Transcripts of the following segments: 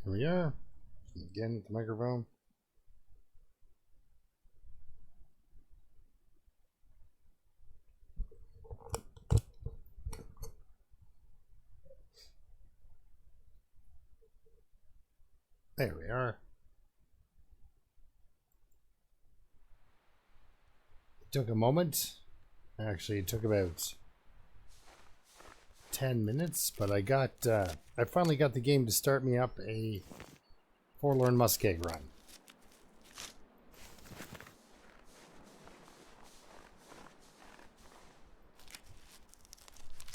Here we are. Again, the microphone. There we are. It took a moment. Actually, it took about 10 minutes, but I finally got the game to start me up a Forlorn Muskeg run.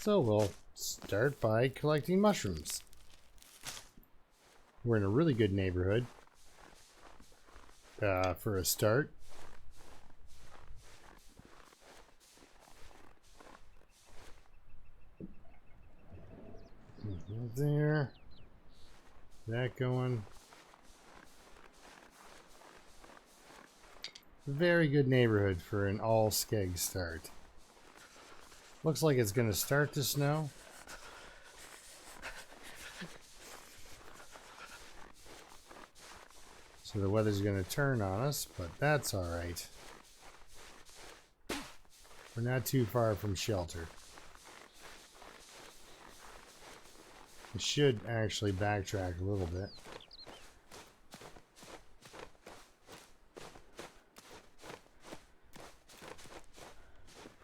So we'll start by collecting mushrooms. We're in a really good neighborhood for a start. There. That going. Very good neighborhood for an all Skeg start. Looks like it's going to start to snow. So the weather's going to turn on us, but that's alright. We're not too far from shelter. We should actually backtrack a little bit.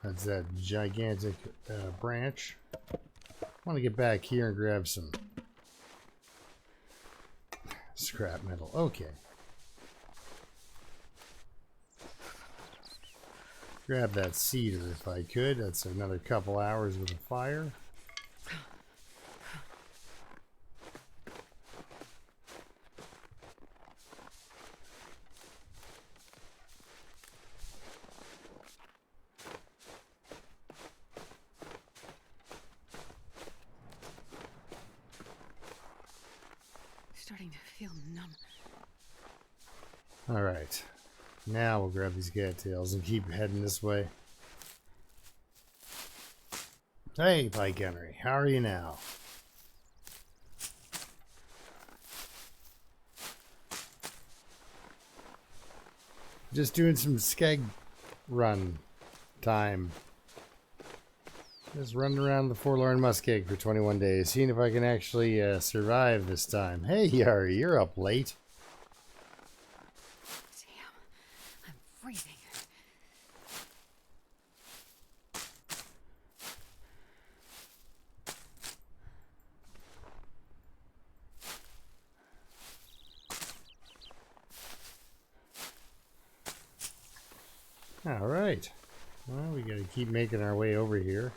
That's that gigantic branch. I want to get back here and grab some scrap metal. Okay. Grab that cedar if I could. That's another couple hours with a fire. Starting to feel numb. All right. Now we'll grab these cattails and keep heading this way. Hey, Pike Henry, how are you now? Just doing some Skeg run time. Just running around the Forlorn Muskeg for 21 days, seeing if I can actually survive this time. Hey, Yari, you're up late. Freezing. All right. Well, we gotta keep making our way over here.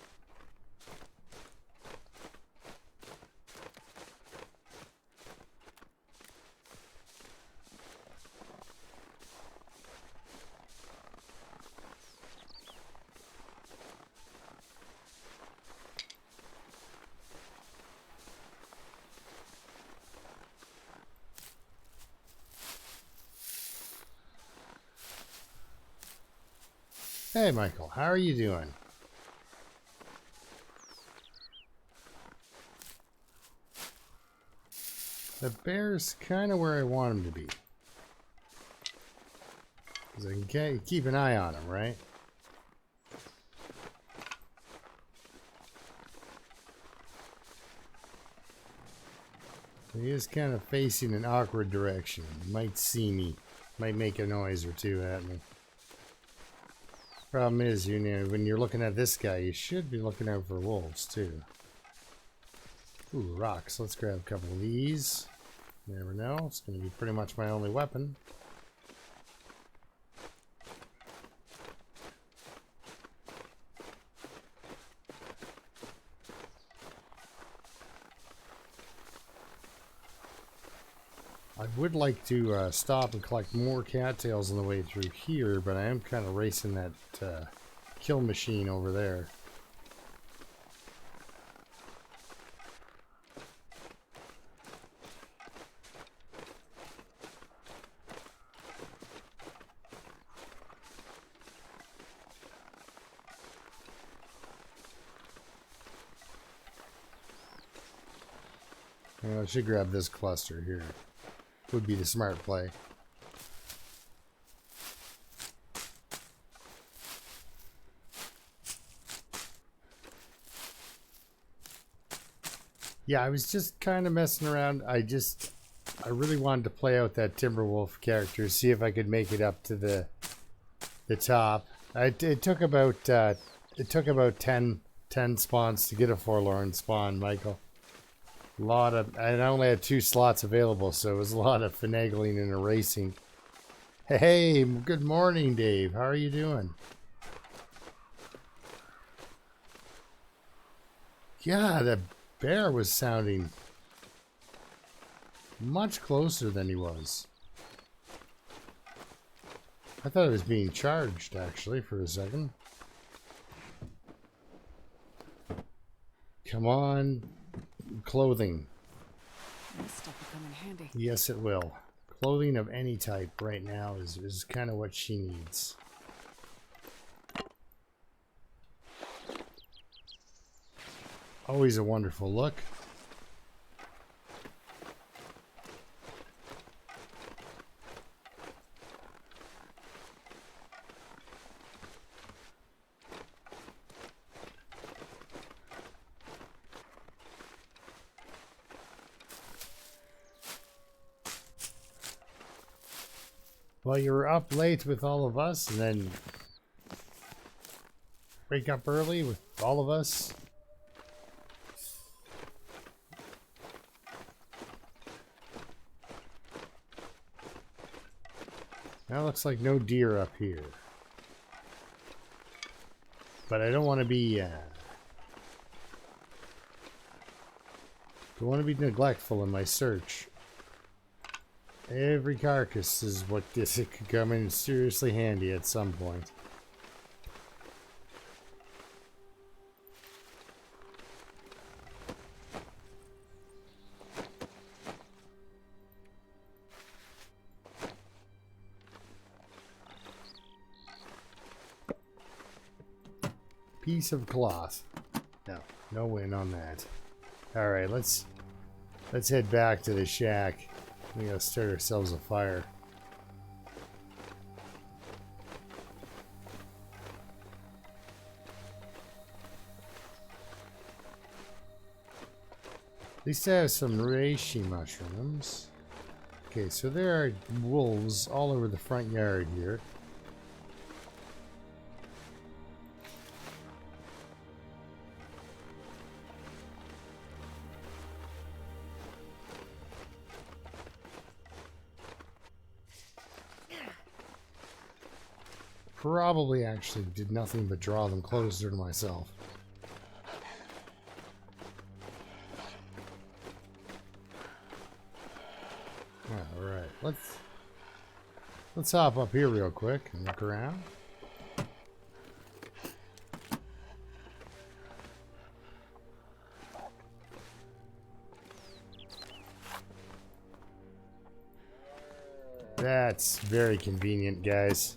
Hey, Michael, how are you doing? The bear's kind of where I want him to be. Because I can keep an eye on him, right? He is kind of facing an awkward direction. He might see me. Might make a noise or two at me. Problem is, you know, when you're looking at this guy, you should be looking out for wolves, too. Ooh, rocks. Let's grab a couple of these. You never know. It's going to be pretty much my only weapon. I would like to stop and collect more cattails on the way through here, but I am kind of racing that kill machine over there. I should grab this cluster here. Would be the smart play. Yeah, I was just kind of messing around. I really wanted to play out that Timberwolf character, see if I could make it up to the top. It took about 10 spawns to get a Forlorn spawn, Michael. And I only had 2 slots available, so it was a lot of finagling and erasing. Hey, good morning, Dave. How are you doing? Yeah, the bear was sounding much closer than he was. I thought it was being charged, actually, for a second. Come on. Clothing. This stuff will come in handy. Yes, it will. Clothing of any type right now is kind of what she needs. Always a wonderful look. Well, you were up late with all of us, and then wake up early with all of us. Now looks like no deer up here. But I don't want to be neglectful in my search. Every carcass is what it could come in seriously handy at some point. Piece of cloth. No win on that. All right, let's head back to the shack. We gotta start ourselves a fire. At least I have some reishi mushrooms. Okay, so there are wolves all over the front yard here. Probably actually did nothing but draw them closer to myself. Alright, let's hop up here real quick and look around. That's very convenient, guys.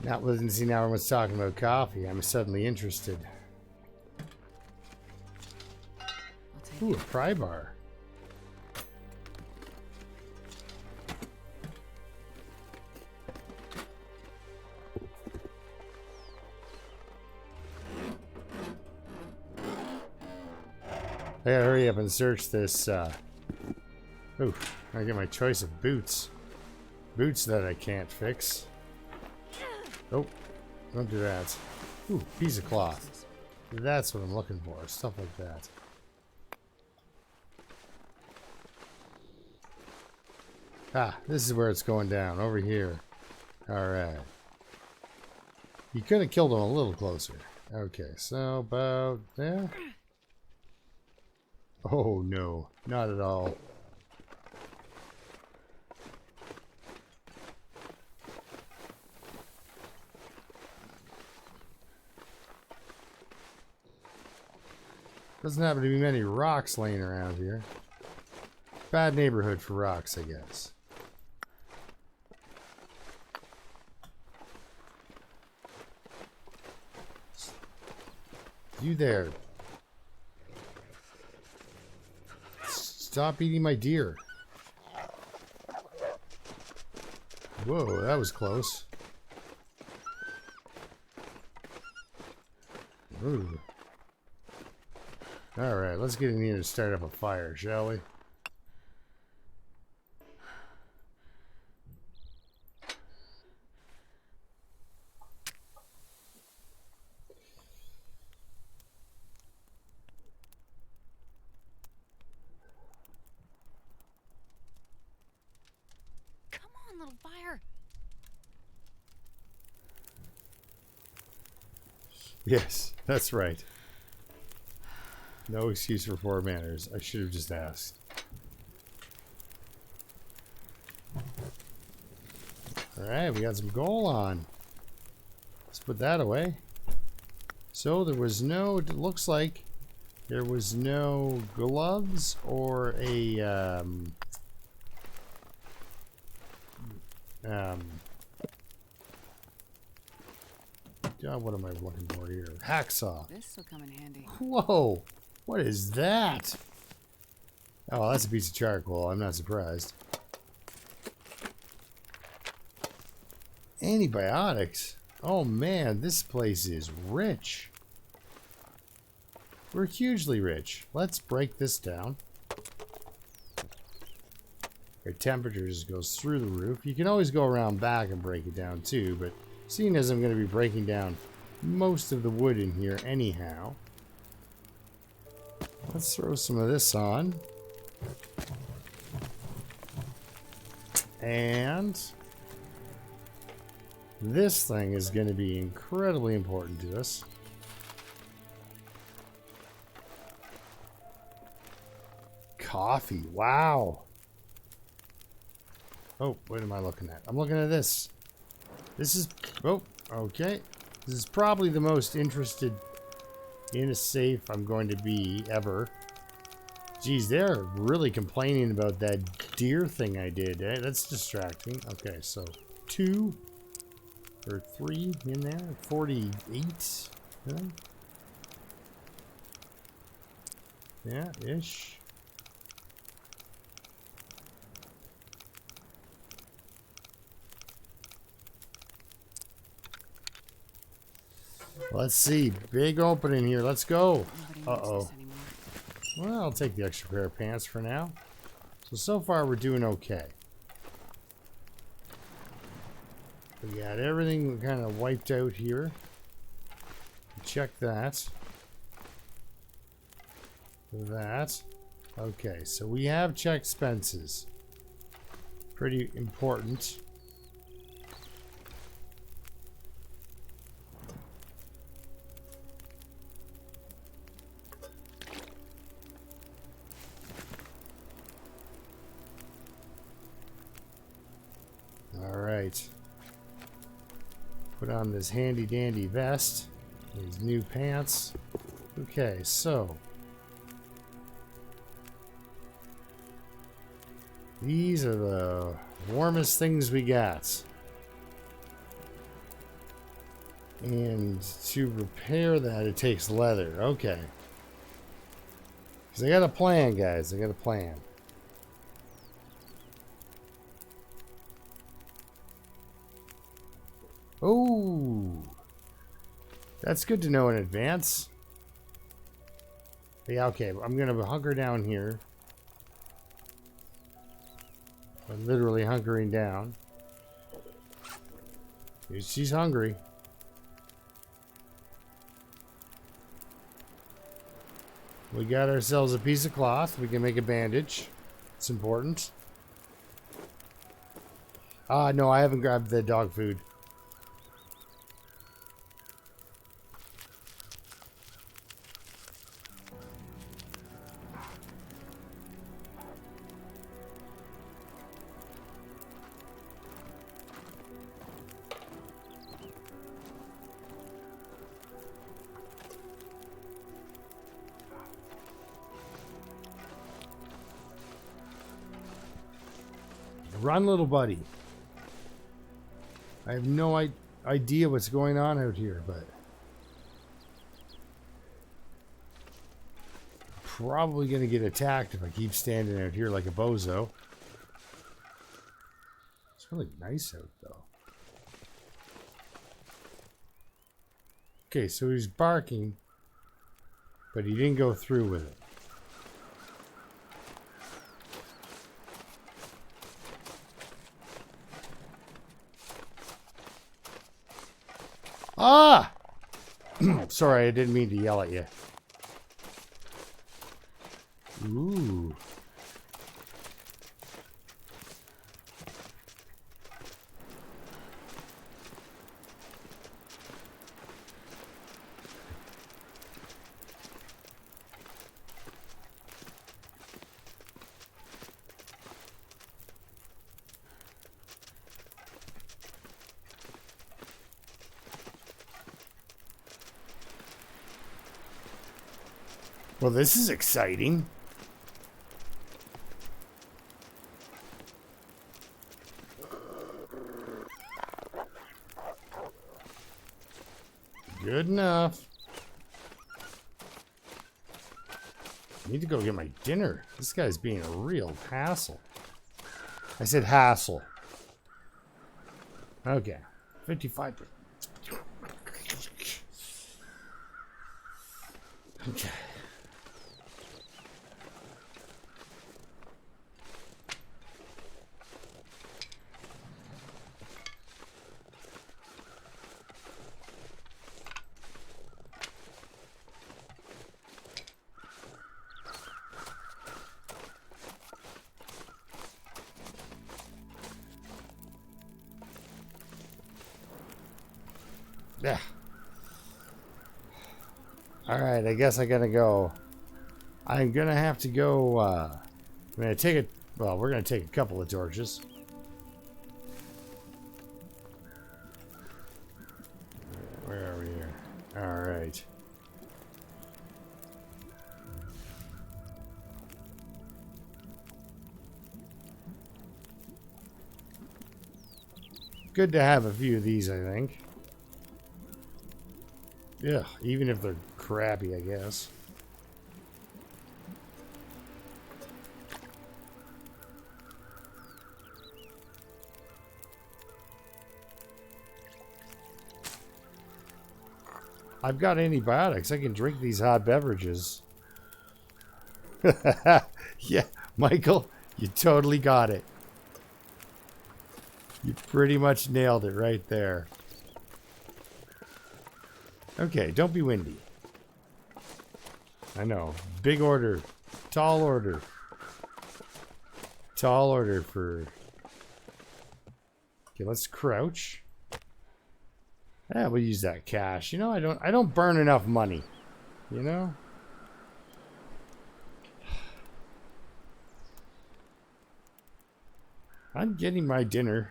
Not listening to see now everyone's talking about coffee. I'm suddenly interested. Ooh, a pry bar. I gotta hurry up and search this. Ooh, I get my choice of boots. Boots that I can't fix. Oh, don't do that. Ooh, piece of cloth. That's what I'm looking for. Stuff like that. Ah, this is where it's going down. Over here. Alright. You could have killed him a little closer. Okay, so about there. Oh no, not at all. Doesn't happen to be many rocks laying around here. Bad neighborhood for rocks, I guess. You there. Stop eating my deer. Whoa, that was close. Ooh. Alright, let's get in here and start up a fire, shall we? Come on, little fire. Yes, that's right. No excuse for poor manners. I should have just asked. Alright, we got some gold on. Let's put that away. So there was no, it looks like there was no gloves or a God, what am I looking for here? Hacksaw. This will come in handy. Whoa! What is that? Oh, that's a piece of charcoal. I'm not surprised. Antibiotics. Oh man, this place is rich. We're hugely rich. Let's break this down. Our temperature just goes through the roof. You can always go around back and break it down too, but seeing as I'm going to be breaking down most of the wood in here anyhow, let's throw some of this on. And this thing is going to be incredibly important to us. Coffee. Wow. Oh, what am I looking at? I'm looking at this. This is... Oh, okay. This is probably the most interested in a safe I'm going to be ever. Geez, they're really complaining about that deer thing I did. Eh? That's distracting. Okay, so 2 or 3 in there. 48. Yeah, ish. Let's see. Big opening here. Let's go. Uh-oh. Well, I'll take the extra pair of pants for now. So far we're doing okay. We got everything kind of wiped out here. Check that. That. Okay, so we have checked expenses. Pretty important. Alright. Put on this handy dandy vest. These new pants. Okay, so these are the warmest things we got. And to repair that, it takes leather. Okay. Because I got a plan, guys. I got a plan. Oh, that's good to know in advance. Yeah, okay. I'm going to hunker down here. I'm literally hunkering down. She's hungry. We got ourselves a piece of cloth. We can make a bandage. It's important. No, I haven't grabbed the dog food. Run, little buddy. I have no idea what's going on out here, but probably going to get attacked if I keep standing out here like a bozo. It's really nice out, though. Okay, so he's barking, but he didn't go through with it. Ah! Sorry, I didn't mean to yell at you. Ooh. Well, this is exciting. Good enough. I need to go get my dinner. This guy's being a real hassle. I said hassle. Okay. 55%. Okay. Yeah. Alright, I guess I gotta go. I'm gonna have to go, I'm gonna take it. Well, we're gonna take a couple of torches. Where are we here? Alright. Good to have a few of these, I think. Yeah, even if they're crappy, I guess. I've got antibiotics. I can drink these hot beverages. Yeah, Michael, you totally got it. You pretty much nailed it right there. Okay, don't be windy. I know. Big order. Tall order. Tall order for... Okay, let's crouch. Yeah, we'll use that cash. You know, I don't burn enough money. You know? I'm getting my dinner.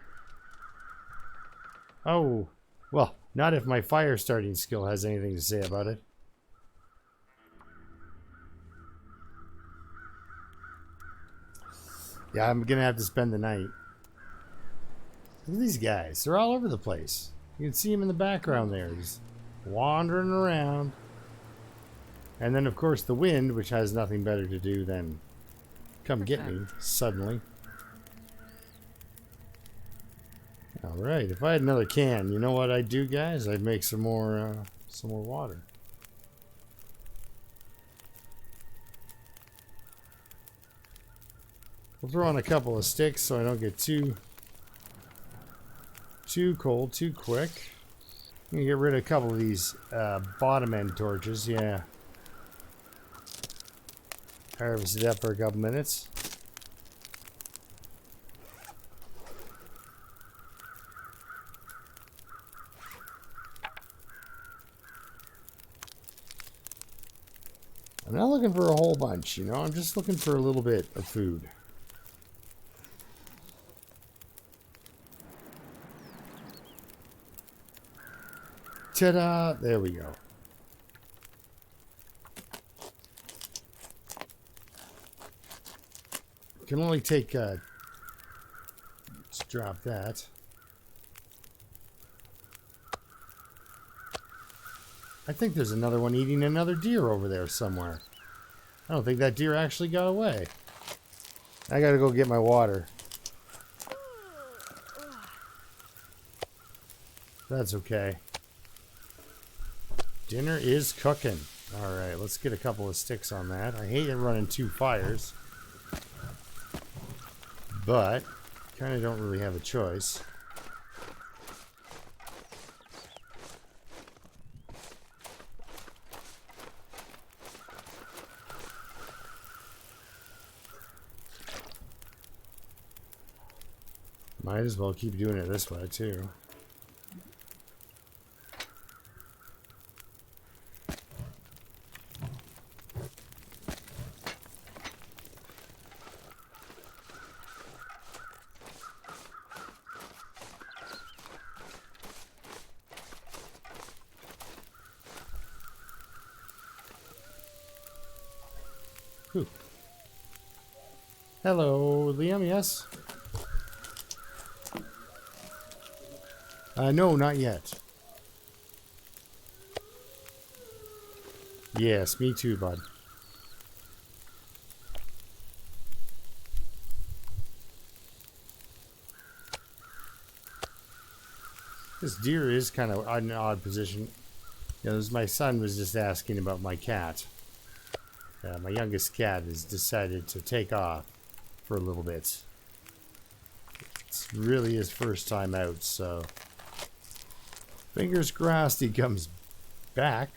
Oh, well, not if my fire starting skill has anything to say about it. Yeah, I'm gonna have to spend the night. Look at these guys. They're all over the place. You can see them in the background there. Just wandering around. And then, of course, the wind, which has nothing better to do than come get me suddenly. Alright, if I had another can, you know what I'd do, guys? I'd make some more water. We'll throw on a couple of sticks so I don't get too cold too quick. I'm gonna get rid of a couple of these bottom end torches, yeah. Harvest it up for a couple minutes. I'm not looking for a whole bunch, you know, I'm just looking for a little bit of food. Ta-da! There we go. Can only take, let's drop that. I think there's another one eating another deer over there somewhere. I don't think that deer actually got away. I gotta go get my water. That's okay. Dinner is cooking. Alright, let's get a couple of sticks on that. I hate it running 2 fires. But, kind of don't really have a choice. Might as well keep doing it this way, too. Whew. Hello, Liam, yes? No, not yet. Yes, me too, bud. This deer is kind of in an odd position. You know, my son was just asking about my cat. My youngest cat has decided to take off for a little bit. It's really his first time out, so fingers crossed he comes back.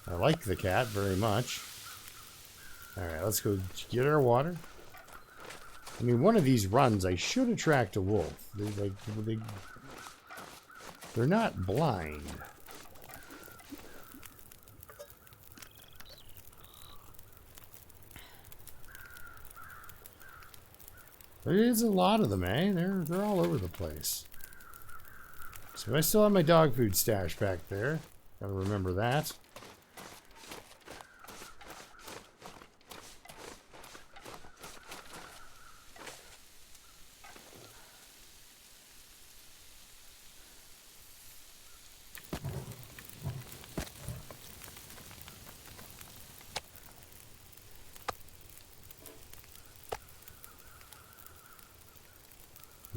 I like the cat very much. Alright, let's go get our water. I mean, one of these runs, I should attract a wolf. They're not blind. There is a lot of them, eh? They're all over the place. So I still have my dog food stash back there. Gotta remember that.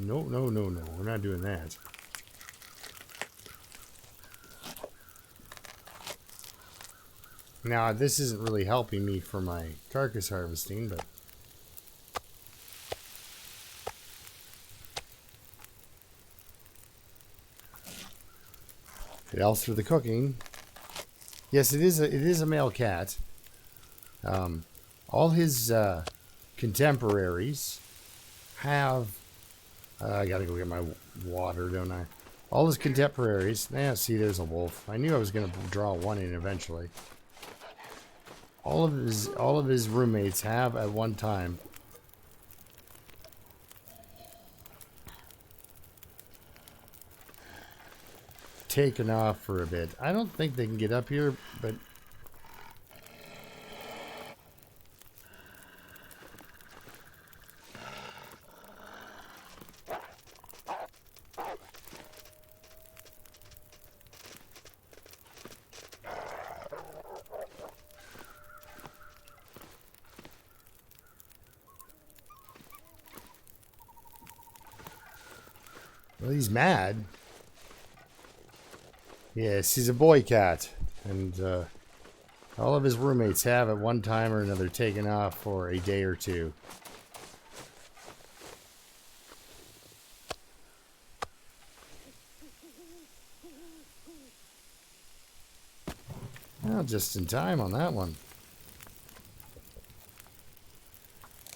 No, no, no, no. We're not doing that. Now, this isn't really helping me for my carcass harvesting, but it helps for the cooking. Yes, it is a male cat. All his contemporaries have. I gotta go get my water, don't I? All his contemporaries. Yeah, see, there's a wolf. I knew I was gonna draw one in eventually. All of his roommates have at one time taken off for a bit. I don't think they can get up here, but well, he's mad. Yes, he's a boy cat, and all of his roommates have at one time or another taken off for a day or two. Well, just in time on that one.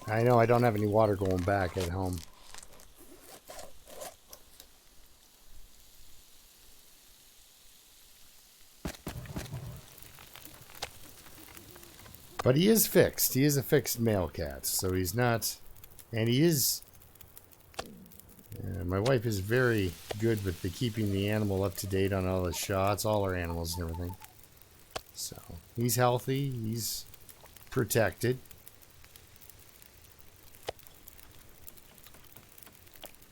I know I don't have any water going back at home. But he is fixed. He is a fixed male cat, so he's not... And he is... my wife is very good with keeping the animal up to date on all the shots, all our animals and everything. So, he's healthy. He's protected.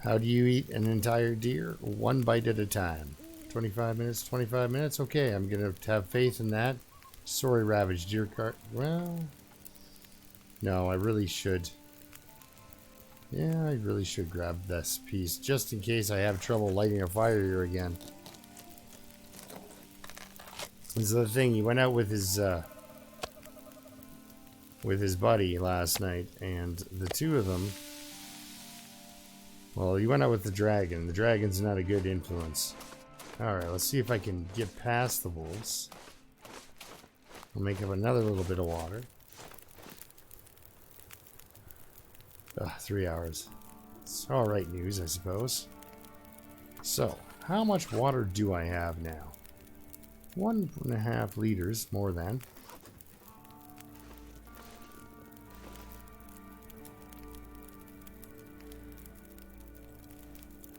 How do you eat an entire deer? One bite at a time. 25 minutes, 25 minutes? Okay, I'm going to have faith in that. Sorry, ravaged deer cart. Well, no, I really should. Yeah, I really should grab this piece just in case I have trouble lighting a fire here again. This is the thing. He went out with his buddy last night, and the two of them. Well, he went out with the dragon. The dragon's not a good influence. All right, let's see if I can get past the wolves. I'll make up another little bit of water. 3 hours. It's all right news, I suppose. So, how much water do I have now? 1.5 liters, more than.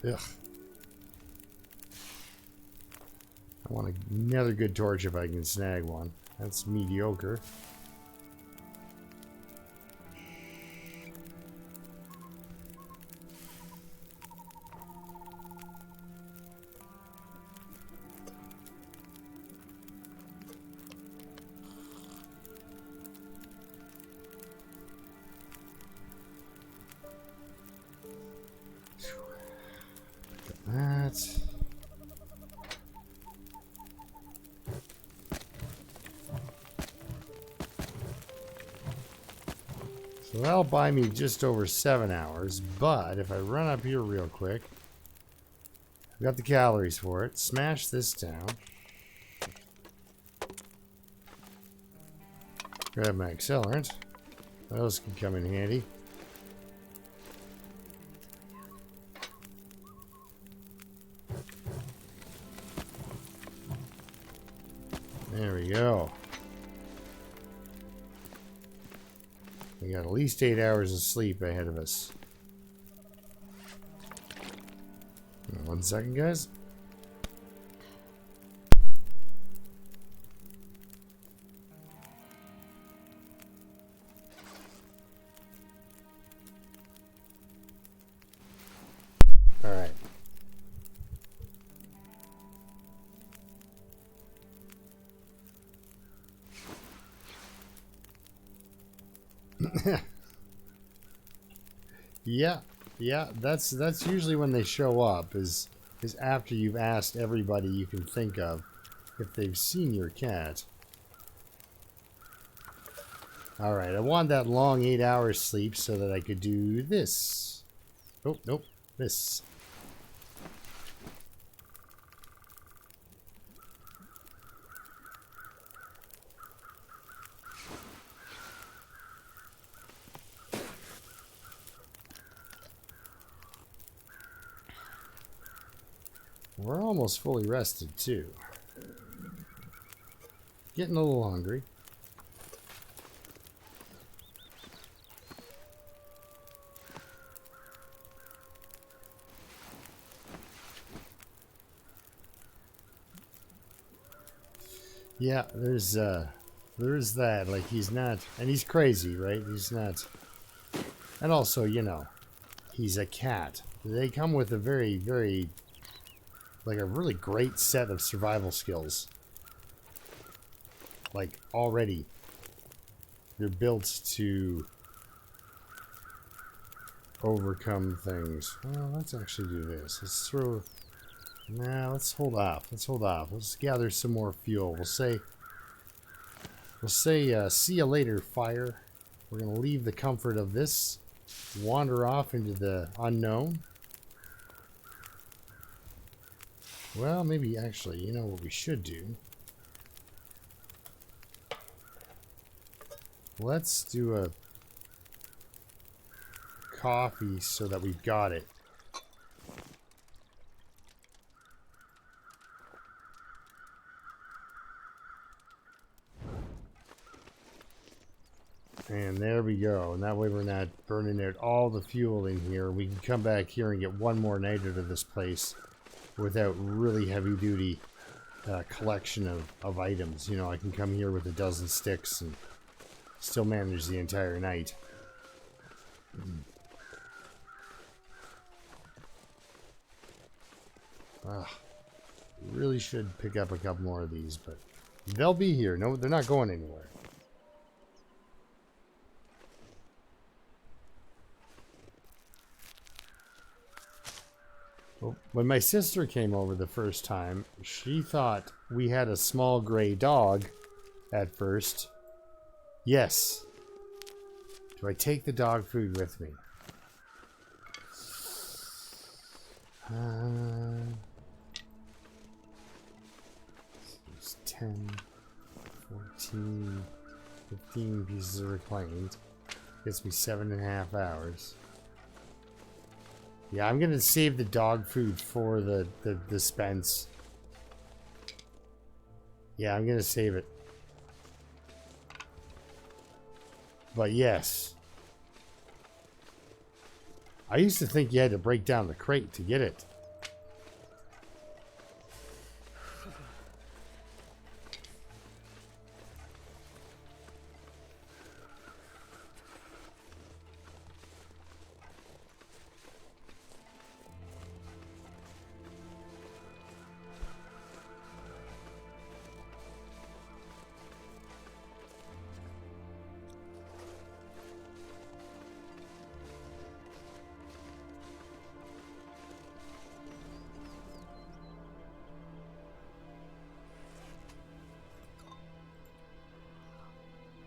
Ugh. I want another good torch if I can snag one. That's mediocre. That. So that'll buy me just over 7 hours, but if I run up here real quick, I've got the calories for it. Smash this down. Grab my accelerant. Those can come in handy. There we go. We got at least 8 hours of sleep ahead of us. 1 second, guys. All right. Yeah, that's usually when they show up is after you've asked everybody you can think of if they've seen your cat. All right, I want that long 8 hours sleep so that I could do this. Oh, nope, this. We're almost fully rested, too. Getting a little hungry. Yeah, there's that. Like, he's not... And he's crazy, right? He's not... And also, you know, he's a cat. They come with a very, very... like a really great set of survival skills. Like, already. They're built to overcome things. Well, let's actually do this. Let's throw... Nah, let's hold off. Let's hold off. Let's gather some more fuel. We'll say, see you later, fire. We're going to leave the comfort of this, wander off into the unknown. Well, maybe actually, you know what we should do? Let's do a coffee so that we've got it. And there we go. And that way we're not burning out all the fuel in here. We can come back here and get one more night out of this place without really heavy duty collection of items. You know, I can come here with a dozen sticks and still manage the entire night. Really should pick up a couple more of these, but They'll be here. No, they're not going anywhere. When my sister came over the first time, she thought we had a small gray dog at first. Yes. Do I take the dog food with me? It's 10, 14, 15 pieces of reclaimed. Gets me 7.5 hours. Yeah, I'm gonna save the dog food for the dispense. Yeah, I'm gonna save it. But yes. I used to think you had to break down the crate to get it.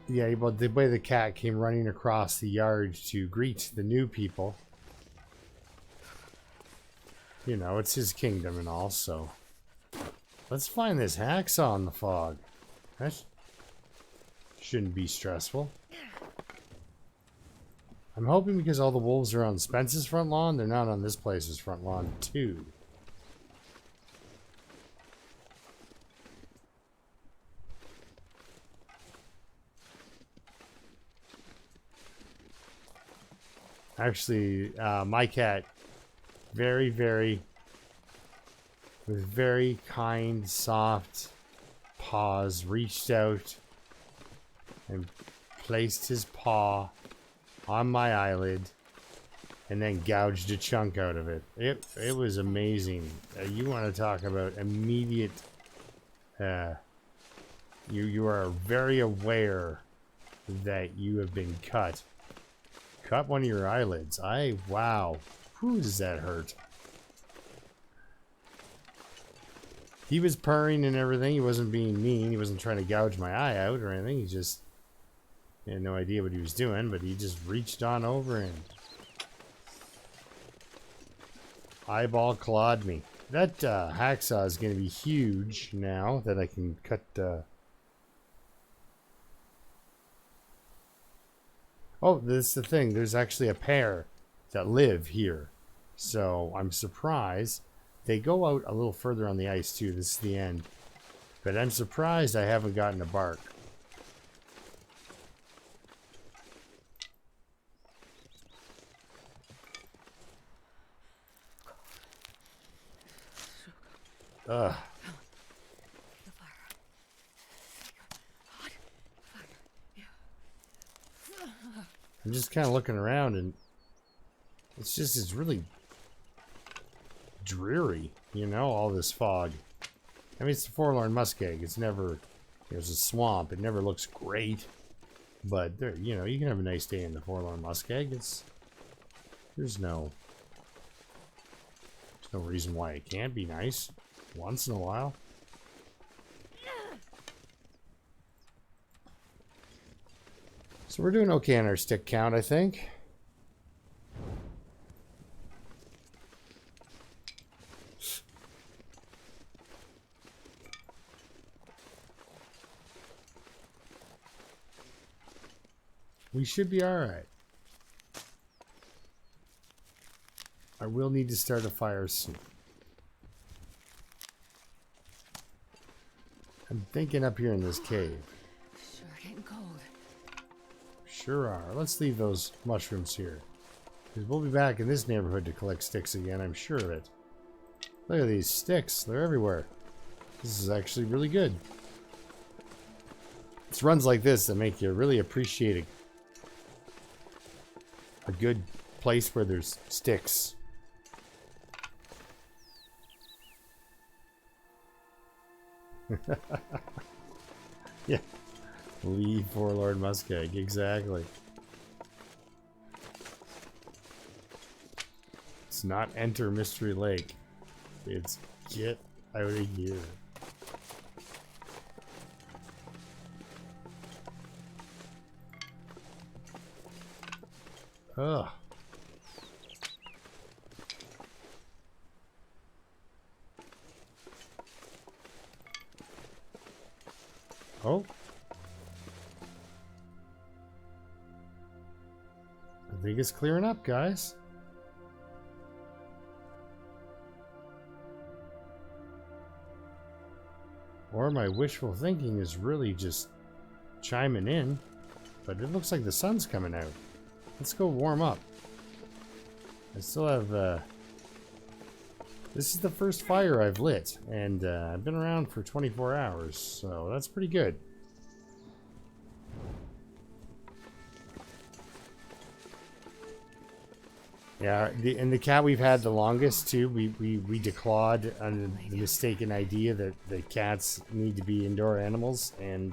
Yeah, but the way the cat came running across the yard to greet the new people. You know, it's his kingdom and all, so. Let's find this hacksaw in the fog. That shouldn't be stressful. I'm hoping because all the wolves are on Spence's front lawn, they're not on this place's front lawn, too. Actually, my cat, with very kind, soft paws, reached out and placed his paw on my eyelid and then gouged a chunk out of it. It was amazing. You want to talk about immediate... you are very aware that you have been cut. Cut one of your eyelids. Wow. Whew, does that hurt? He was purring and everything. He wasn't being mean. He wasn't trying to gouge my eye out or anything. He just had no idea what he was doing, but he just reached on over and eyeball clawed me. That hacksaw is going to be huge now that I can cut... Oh, this is the thing. There's actually a pair that live here. So I'm surprised. They go out a little further on the ice too. This is the end. But I'm surprised I haven't gotten a bark. Ugh. I'm just kind of looking around and it's really dreary, you know, all this fog. I mean, it's the Forlorn Muskeg. It's never, there's a swamp. It never looks great, but there, you know, you can have a nice day in the Forlorn Muskeg. There's no reason why it can't be nice once in a while. So we're doing okay on our stick count, I think. We should be alright. I will need to start a fire soon. I'm thinking up here in this cave. Sure getting cold. Sure are. Let's leave those mushrooms here. Because we'll be back in this neighborhood to collect sticks again, I'm sure of it. Look at these sticks. They're everywhere. This is actually really good. It's runs like this that make you really appreciate a good place where there's sticks. Yeah. Leave Forlorn Muskeg, exactly. It's not enter Mystery Lake. It's get out of here. Ugh. Oh. I think it's clearing up, guys. Or my wishful thinking is really just chiming in. But it looks like the sun's coming out. Let's go warm up. I still have, this is the first fire I've lit, and I've been around for 24 hours, so that's pretty good. Yeah, and the cat we've had the longest, too, we declawed on the mistaken idea that the cats need to be indoor animals, and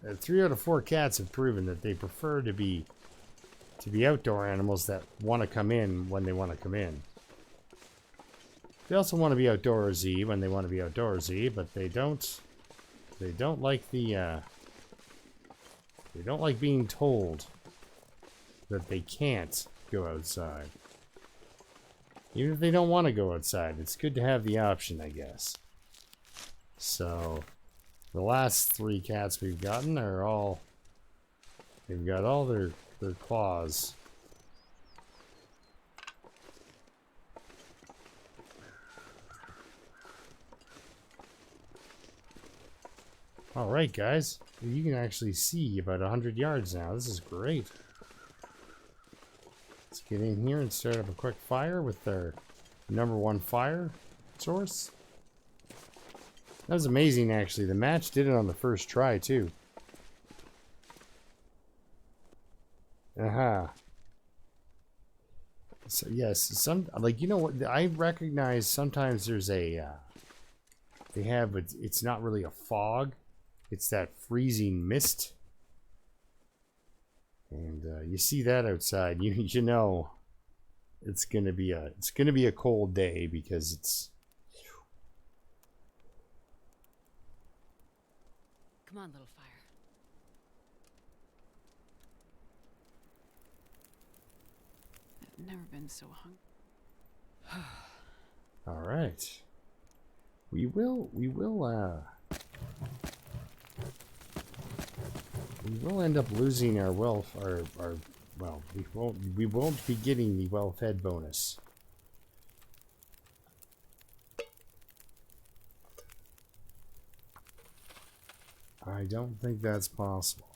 3 out of 4 cats have proven that they prefer to be outdoor animals that want to come in when they want to come in. They also want to be outdoorsy when they want to be outdoorsy, but they don't like the they don't like being told that they can't go outside. Even if they don't want to go outside, it's good to have the option, I guess. So the last 3 cats we've gotten are all, they've got all their claws. Alright guys, you can actually see about 100 yards now. This is great. Let's get in here and start up a quick fire with our #1 fire source. That was amazing actually. The match did it on the first try too. Aha. So yes, some, like, you know what, I recognize sometimes there's a they have, it's not really a fog, it's that freezing mist, and you see that outside, you know it's gonna be a cold day because it's. Come on, little fire. I've never been so hungry. All right. We will end up losing our wealth, well, we won't be getting the well-fed bonus. I don't think that's possible.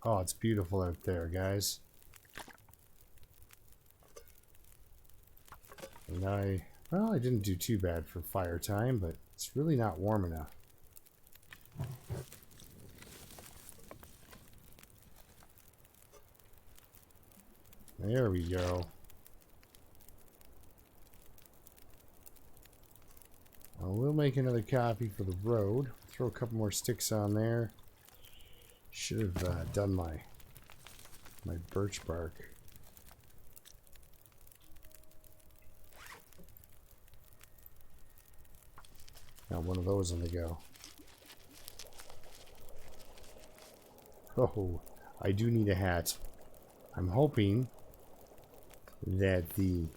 Oh, it's beautiful out there, guys. And I didn't do too bad for fire time, but it's really not warm enough. There we go. We'll make another copy for the road. Throw a couple more sticks on there. Should have done my birch bark. Got one of those on the go. Oh, I do need a hat. I'm hoping that the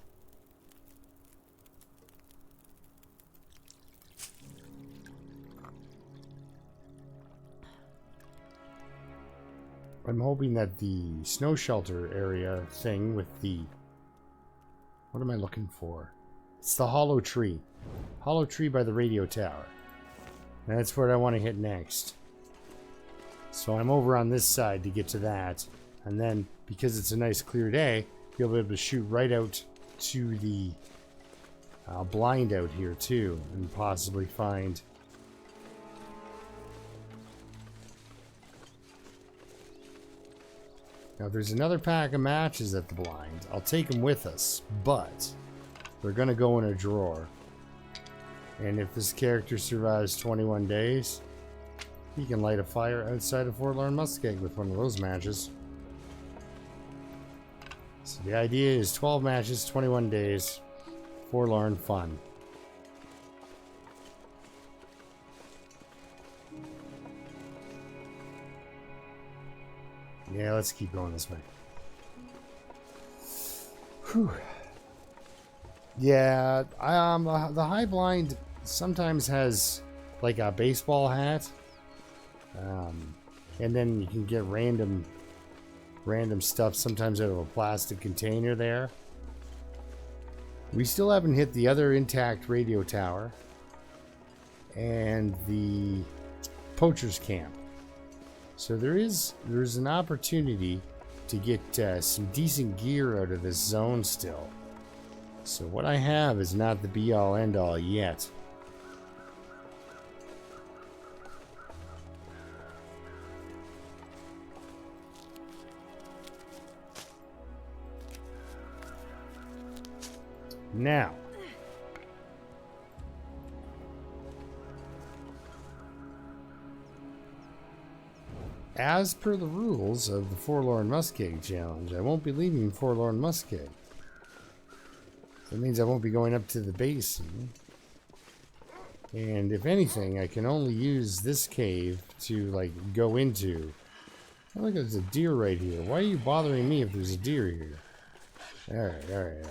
snow shelter area thing with the, what am I looking for? It's the hollow tree. Hollow tree by the radio tower. That's what I want to hit next. So I'm over on this side to get to that. And then, because it's a nice clear day, you'll be able to shoot right out to the blind out here too. And possibly find... Now, there's another pack of matches at the blind. I'll take them with us, but they're going to go in a drawer. And if this character survives 21 days, he can light a fire outside of Forlorn Muskeg with one of those matches. So the idea is 12 matches, 21 days, Forlorn fun. Yeah, let's keep going this way. Whew. Yeah, the high blind sometimes has like a baseball hat, and then you can get random stuff sometimes out of a plastic container there. We still haven't hit the other intact radio tower and the poacher's camp, so there's an opportunity to get some decent gear out of this zone still. So what I have is not the be-all end-all yet. Now, as per the rules of the Forlorn Muskeg challenge, I won't be leaving Forlorn Muskeg. That means I won't be going up to the basin. And if anything, I can only use this cave to, like, go into. Oh, look, there's a deer right here. Why are you bothering me if there's a deer here? Alright, alright.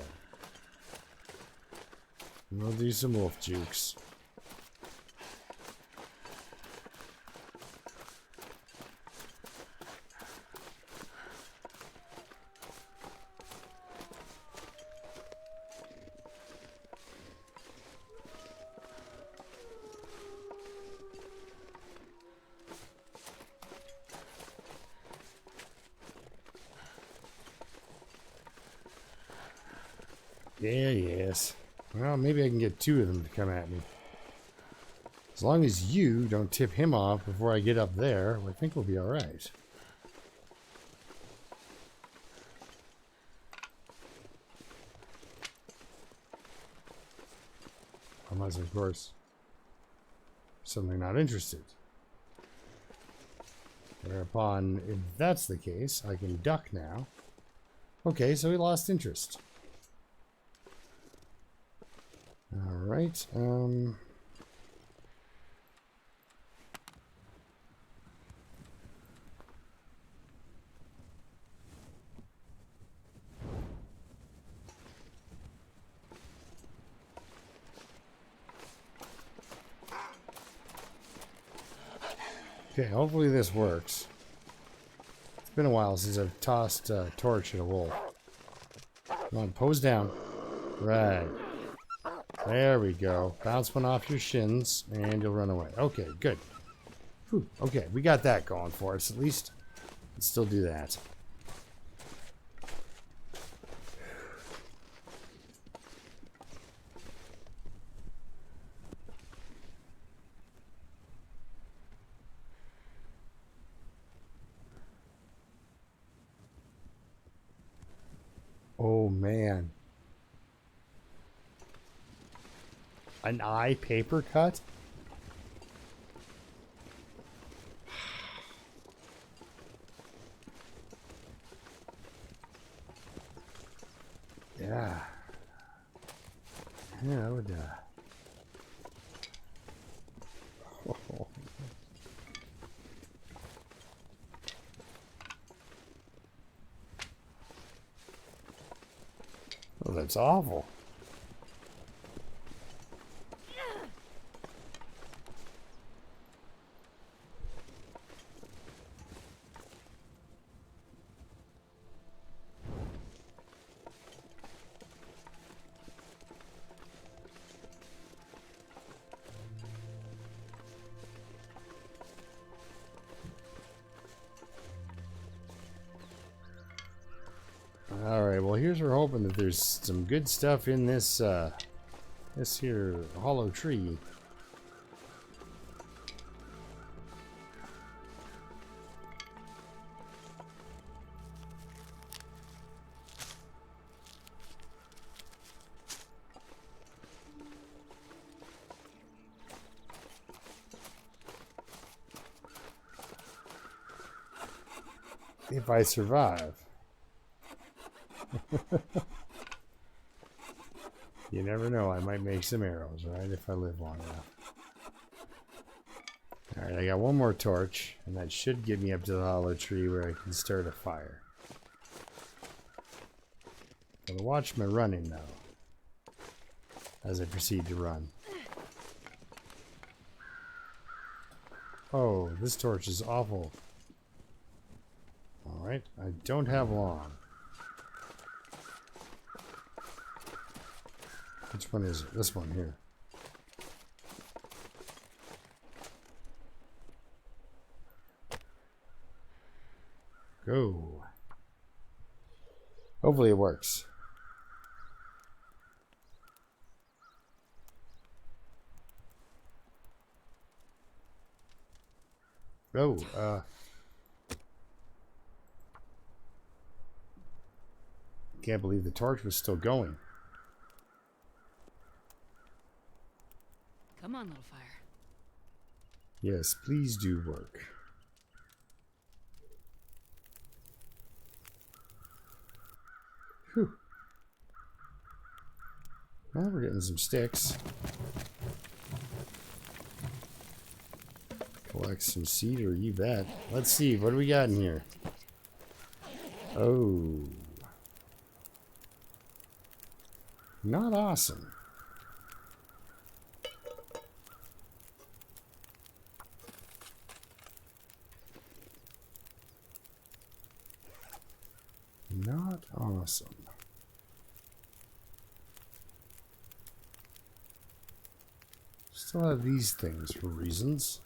We'll do some wolf jukes. Yeah, yes. Well, maybe I can get two of them to come at me. As long as you don't tip him off before I get up there, I think we'll be alright. Unless, of course, suddenly not interested. Whereupon, if that's the case, I can duck now. Okay, so he lost interest. Alright, okay, hopefully this works. It's been a while since I've tossed a torch at a wolf. Come on, pose down. Right. There we go. Bounce one off your shins, and you'll run away. Okay, good. Whew. Okay, we got that going for us, at least. Let's still do that. Oh, man. An eye paper cut? Yeah. Yeah, that would, oh. Oh, that's awful. Alright, well here's we're hoping that there's some good stuff in this this here hollow tree. If I survive. You never know, I might make some arrows, right? If I live long enough. Alright, I got one more torch, and that should get me up to the hollow tree where I can start a fire. Gotta watch my running now, as I proceed to run. Oh, this torch is awful. Alright, I don't have long. Which one is it? This one here. Go. Hopefully it works. Oh, can't believe the torch was still going. Come on, little fire. Yes, please do work. Whew. Well, we're getting some sticks. Collect some cedar, you bet. Let's see, what do we got in here? Oh. Not awesome. Not awesome. Still have these things for reasons.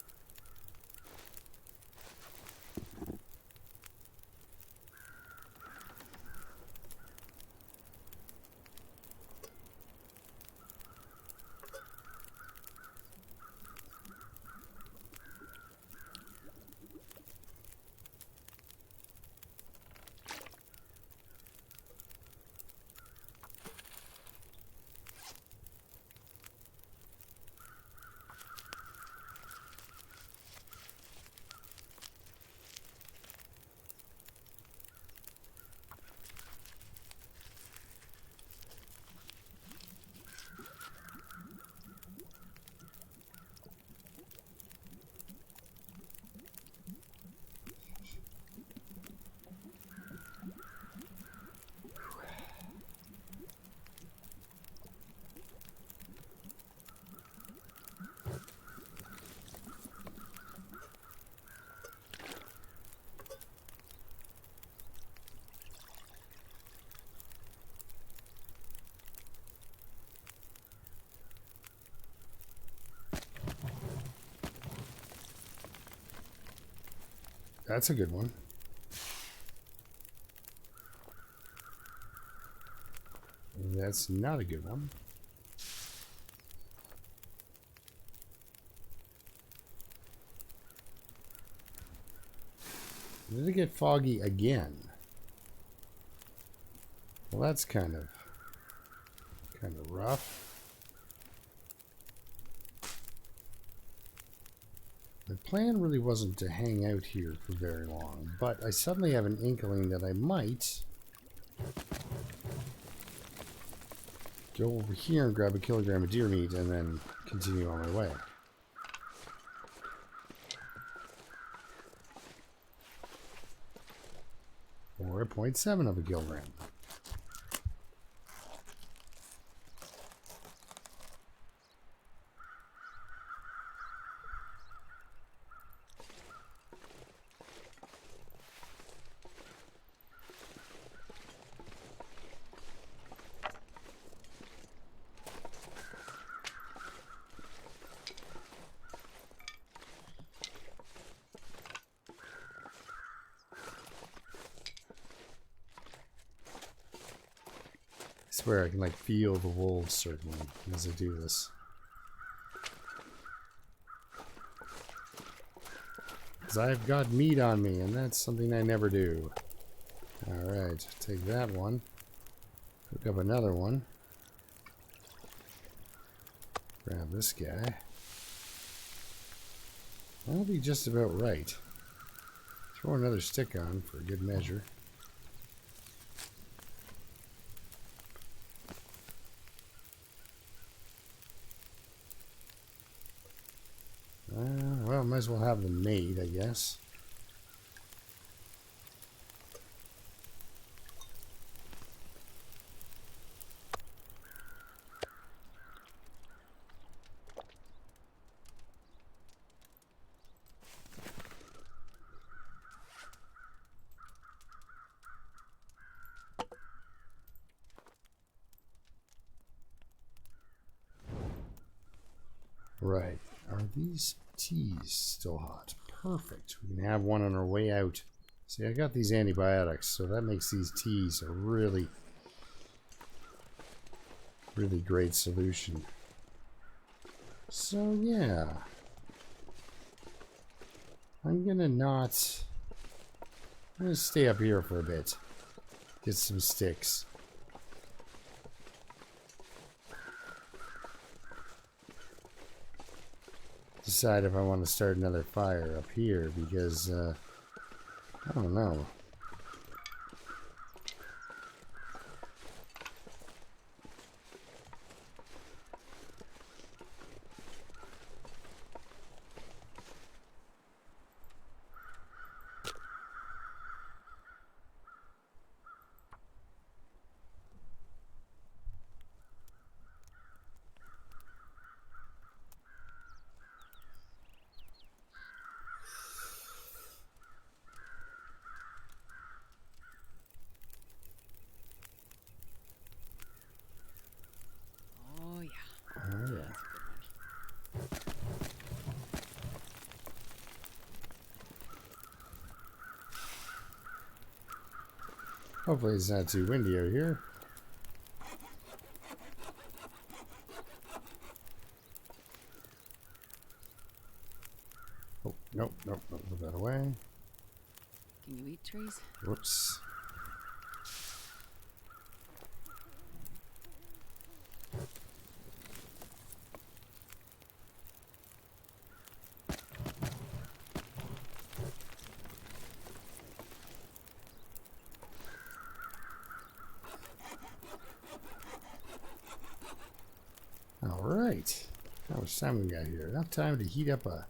That's a good one. That's not a good one. Did it get foggy again? Well, that's kind of rough. The plan really wasn't to hang out here for very long, but I suddenly have an inkling that I might go over here and grab a kilogram of deer meat and then continue on my way. Or a 0.7 of a kilogram. I swear I can like feel the wolves circling as I do this. Because I've got meat on me, and that's something I never do. Alright, take that one. Hook up another one. Grab this guy. That'll be just about right. Throw another stick on for good measure. Well, might as well have them made, I guess. Right. Are these teas still hot? Perfect. We can have one on our way out. See, I got these antibiotics, so that makes these teas a really, really great solution. So, yeah. I'm gonna stay up here for a bit. Get some sticks. Decide if I want to start another fire up here because I don't know. Oh, yeah. Oh, yeah. Hopefully it's not too windy out here. Oh, nope, move that away. Can you eat trees? Whoops. Alright. How much time we got here? Enough time to heat up a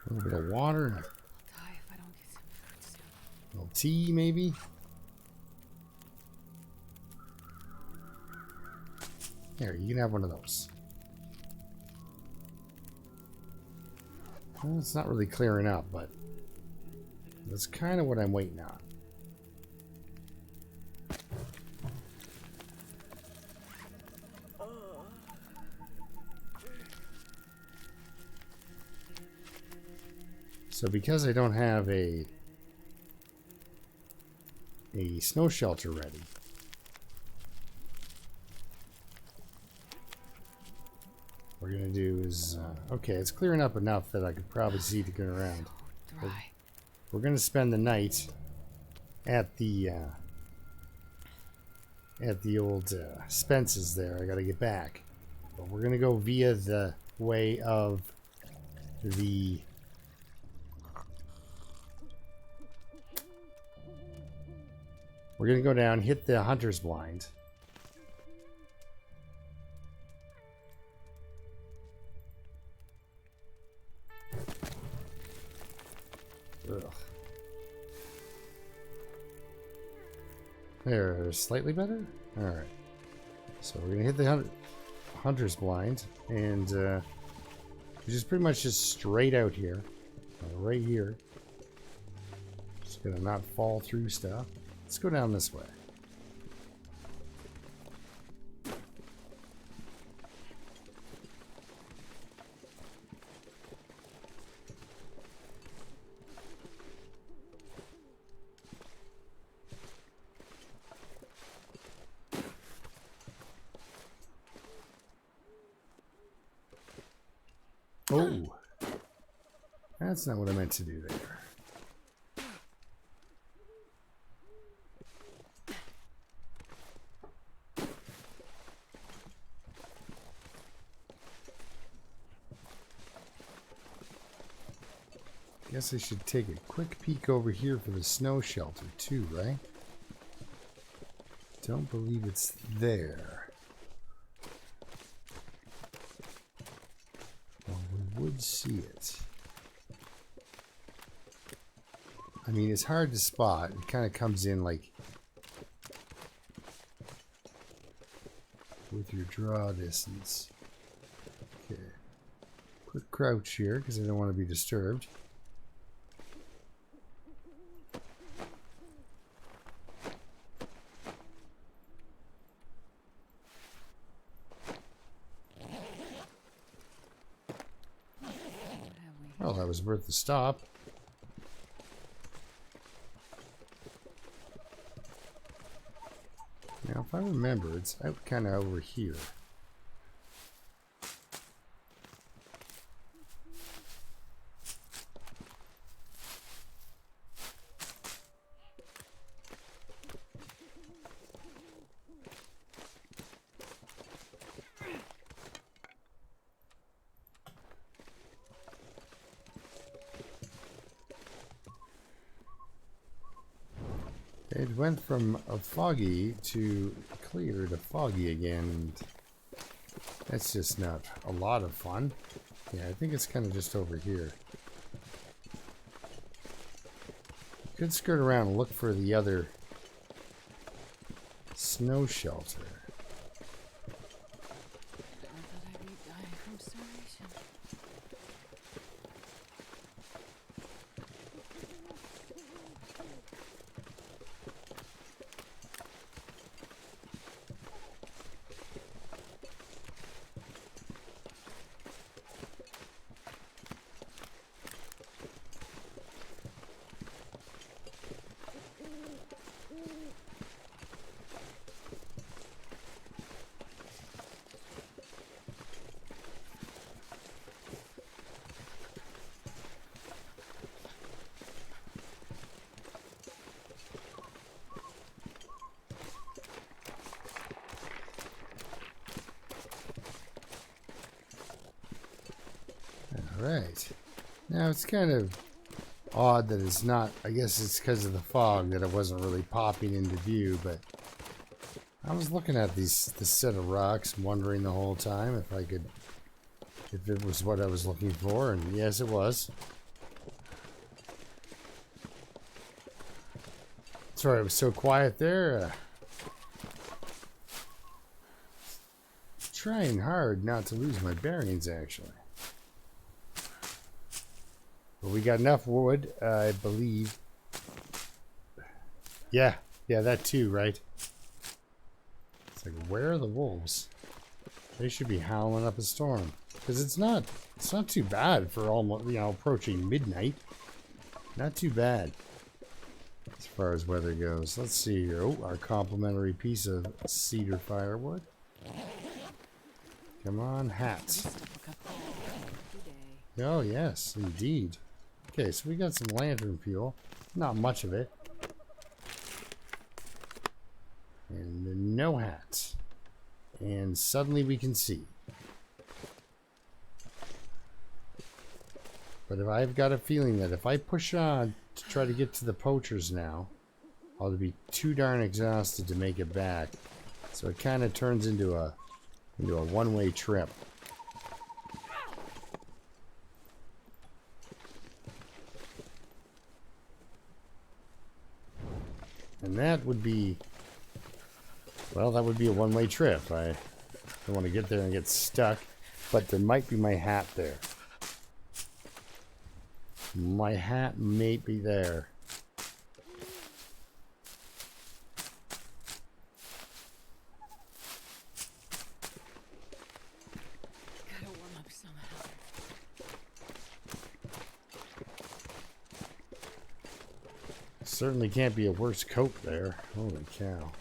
little bit of water and a I'll die if I don't get some food soon. little tea, maybe? Here, you can have one of those. Well, it's not really clearing up, but that's kind of what I'm waiting on. So because I don't have a snow shelter ready, what we're gonna do is okay, it's clearing up enough that I could probably see to go around. So dry. We're gonna spend the night at the old Spence's there. I gotta get back, but we're gonna go via the way of the we're gonna go down, hit the hunter's blind. Ugh. There, slightly better? Alright. So we're gonna hit the hunter's blind, and which is pretty much just straight out here. Right here. Just gonna not fall through stuff. Let's go down this way. Oh, that's not what I meant to do there. guess I should take a quick peek over here for the snow shelter too, right? Don't believe it's there. Well, we would see it. I mean, it's hard to spot. It kind of comes in like with your draw distance. Okay. Quick crouch here because I don't want to be disturbed. Well, that was worth the stop. Now, if I remember, it's out kind of over here. It went from a foggy to clear to foggy again, and that's just not a lot of fun. Yeah, I think it's kind of just over here. Could skirt around and look for the other snow shelter. I thought I'd be dying from starvation. Right. Now it's kind of odd that it's not, I guess it's because of the fog that it wasn't really popping into view, but I was looking at this set of rocks, wondering the whole time if it was what I was looking for, and yes it was. Sorry, it was so quiet there. Trying hard not to lose my bearings, actually. But we got enough wood, I believe. Yeah, that too, right? It's like, where are the wolves? They should be howling up a storm. Because it's not too bad for almost, approaching midnight. Not too bad as far as weather goes. Let's see here. Oh, our complimentary piece of cedar firewood. Come on, hats. Oh, yes, indeed. Okay, so we got some lantern fuel. Not much of it. And no hats. And suddenly we can see. But if I've got a feeling that if I push on to try to get to the poachers now, I'll be too darn exhausted to make it back. So it kind of turns into a one-way trip. And that would be, well, that would be a one-way trip. I don't want to get there and get stuck, but there might be my hat there. My hat may be there. Gotta warm up somehow. Certainly can't be a worse coat there. Holy cow.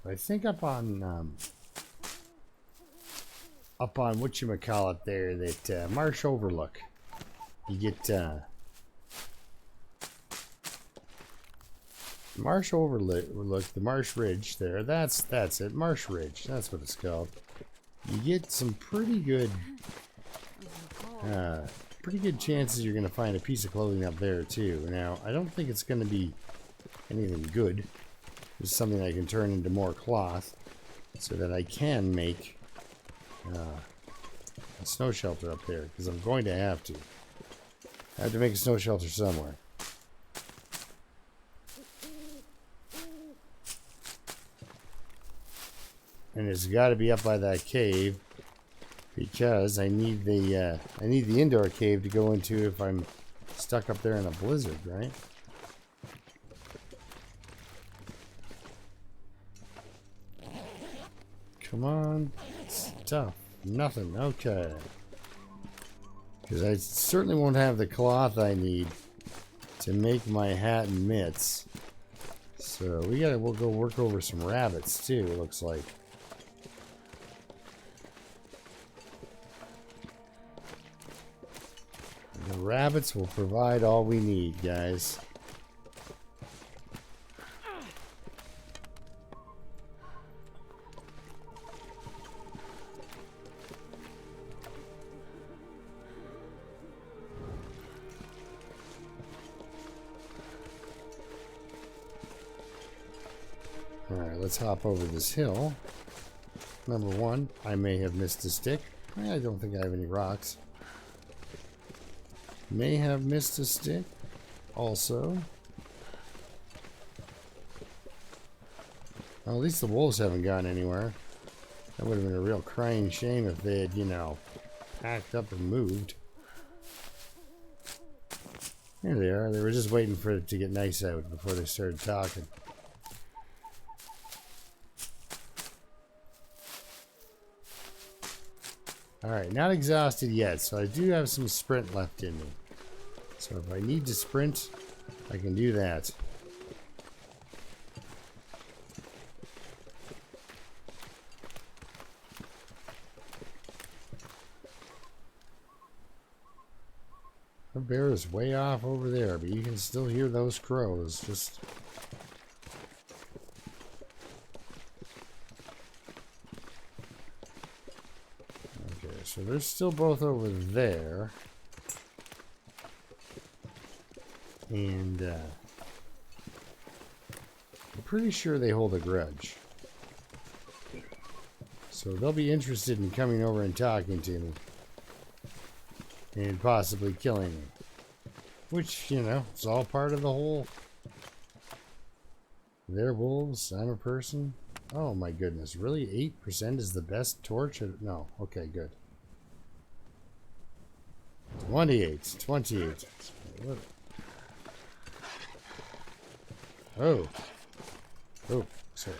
I think up on whatchamacallit there, that marsh overlook. You get marsh overlook, the marsh ridge there. That's it, marsh ridge. That's what it's called. you get some pretty good chances you're going to find a piece of clothing up there too. Now, I don't think it's going to be anything good. It's something I can turn into more cloth so that I can make a snow shelter up there, because I'm going to have to. I have to make a snow shelter somewhere. And it's got to be up by that cave, because I need the indoor cave to go into if I'm stuck up there in a blizzard, right? Come on, stuff. Nothing. Okay. Because I certainly won't have the cloth I need to make my hat and mitts. So we'll go work over some rabbits too, it looks like. The rabbits will provide all we need, guys. Alright, let's hop over this hill. Number one, I may have missed a stick. I don't think I have any rocks. May have missed a stick also. Well, at least the wolves haven't gone anywhere. That would have been a real crying shame if they had, you know, packed up and moved. There they are. They were just waiting for it to get nice out before they started talking. Alright, not exhausted yet, so I do have some sprint left in me. So if I need to sprint, I can do that. The bear is way off over there, but you can still hear those crows. Just... so they're still both over there. And I'm pretty sure they hold a grudge. So they'll be interested in coming over and talking to me. And possibly killing me. Which, you know, it's all part of the whole... They're wolves, I'm a person. Oh my goodness, really? 8% is the best torch? No, okay, good. 28. Oh. Oh, sorry.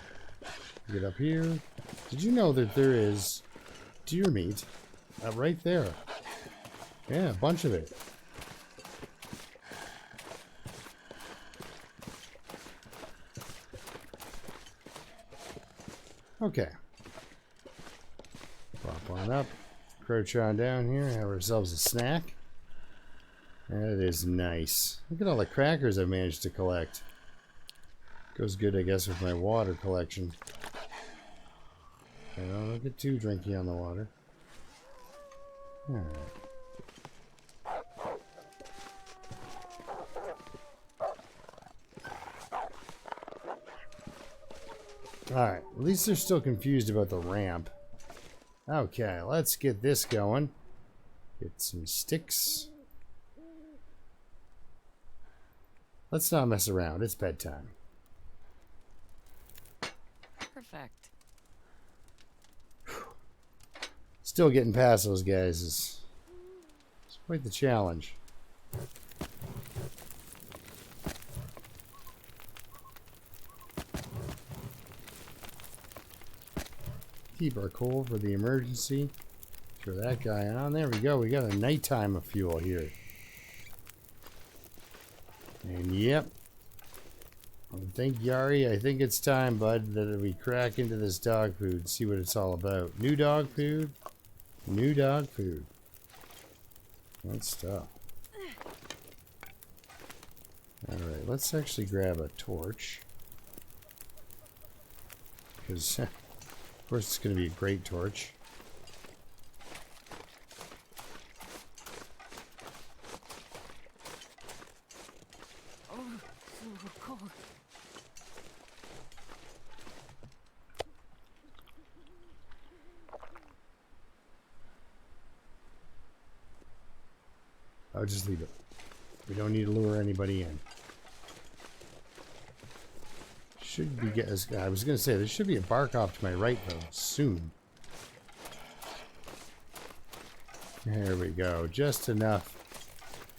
Get up here. Did you know that there is deer meat right there? Yeah, a bunch of it. Okay. Pop on up. Crouch on down here. Have ourselves a snack. That is nice. Look at all the crackers I've managed to collect. Goes good, I guess, with my water collection. I don't get too drinky on the water. Alright. Alright, at least they're still confused about the ramp. Okay, let's get this going. Get some sticks. Let's not mess around. It's bedtime. Perfect. Still getting past those guys is quite the challenge. Keep our coal for the emergency. Throw that guy on. There we go. We got a nighttime of fuel here. And yep. Thank Yari. I think it's time, bud, that we crack into this dog food. See what it's all about. New dog food. New dog food. Good stuff. Alright, let's actually grab a torch. Because, of course, it's going to be a great torch. I'll just leave it. We don't need to lure anybody in. Should be I was gonna say there should be a bark off to my right though soon. There we go, just enough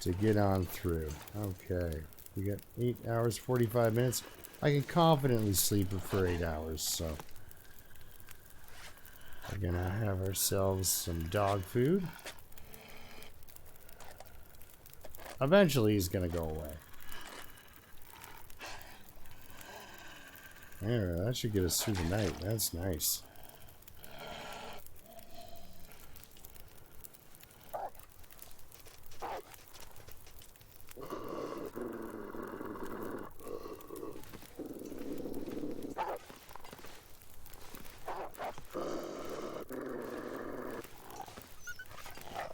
to get on through. Okay, we got 8 hours 45 minutes. I can confidently sleep for 8 hours, so we're gonna have ourselves some dog food. Eventually he's gonna go away. There, that should get us through the night. That's nice.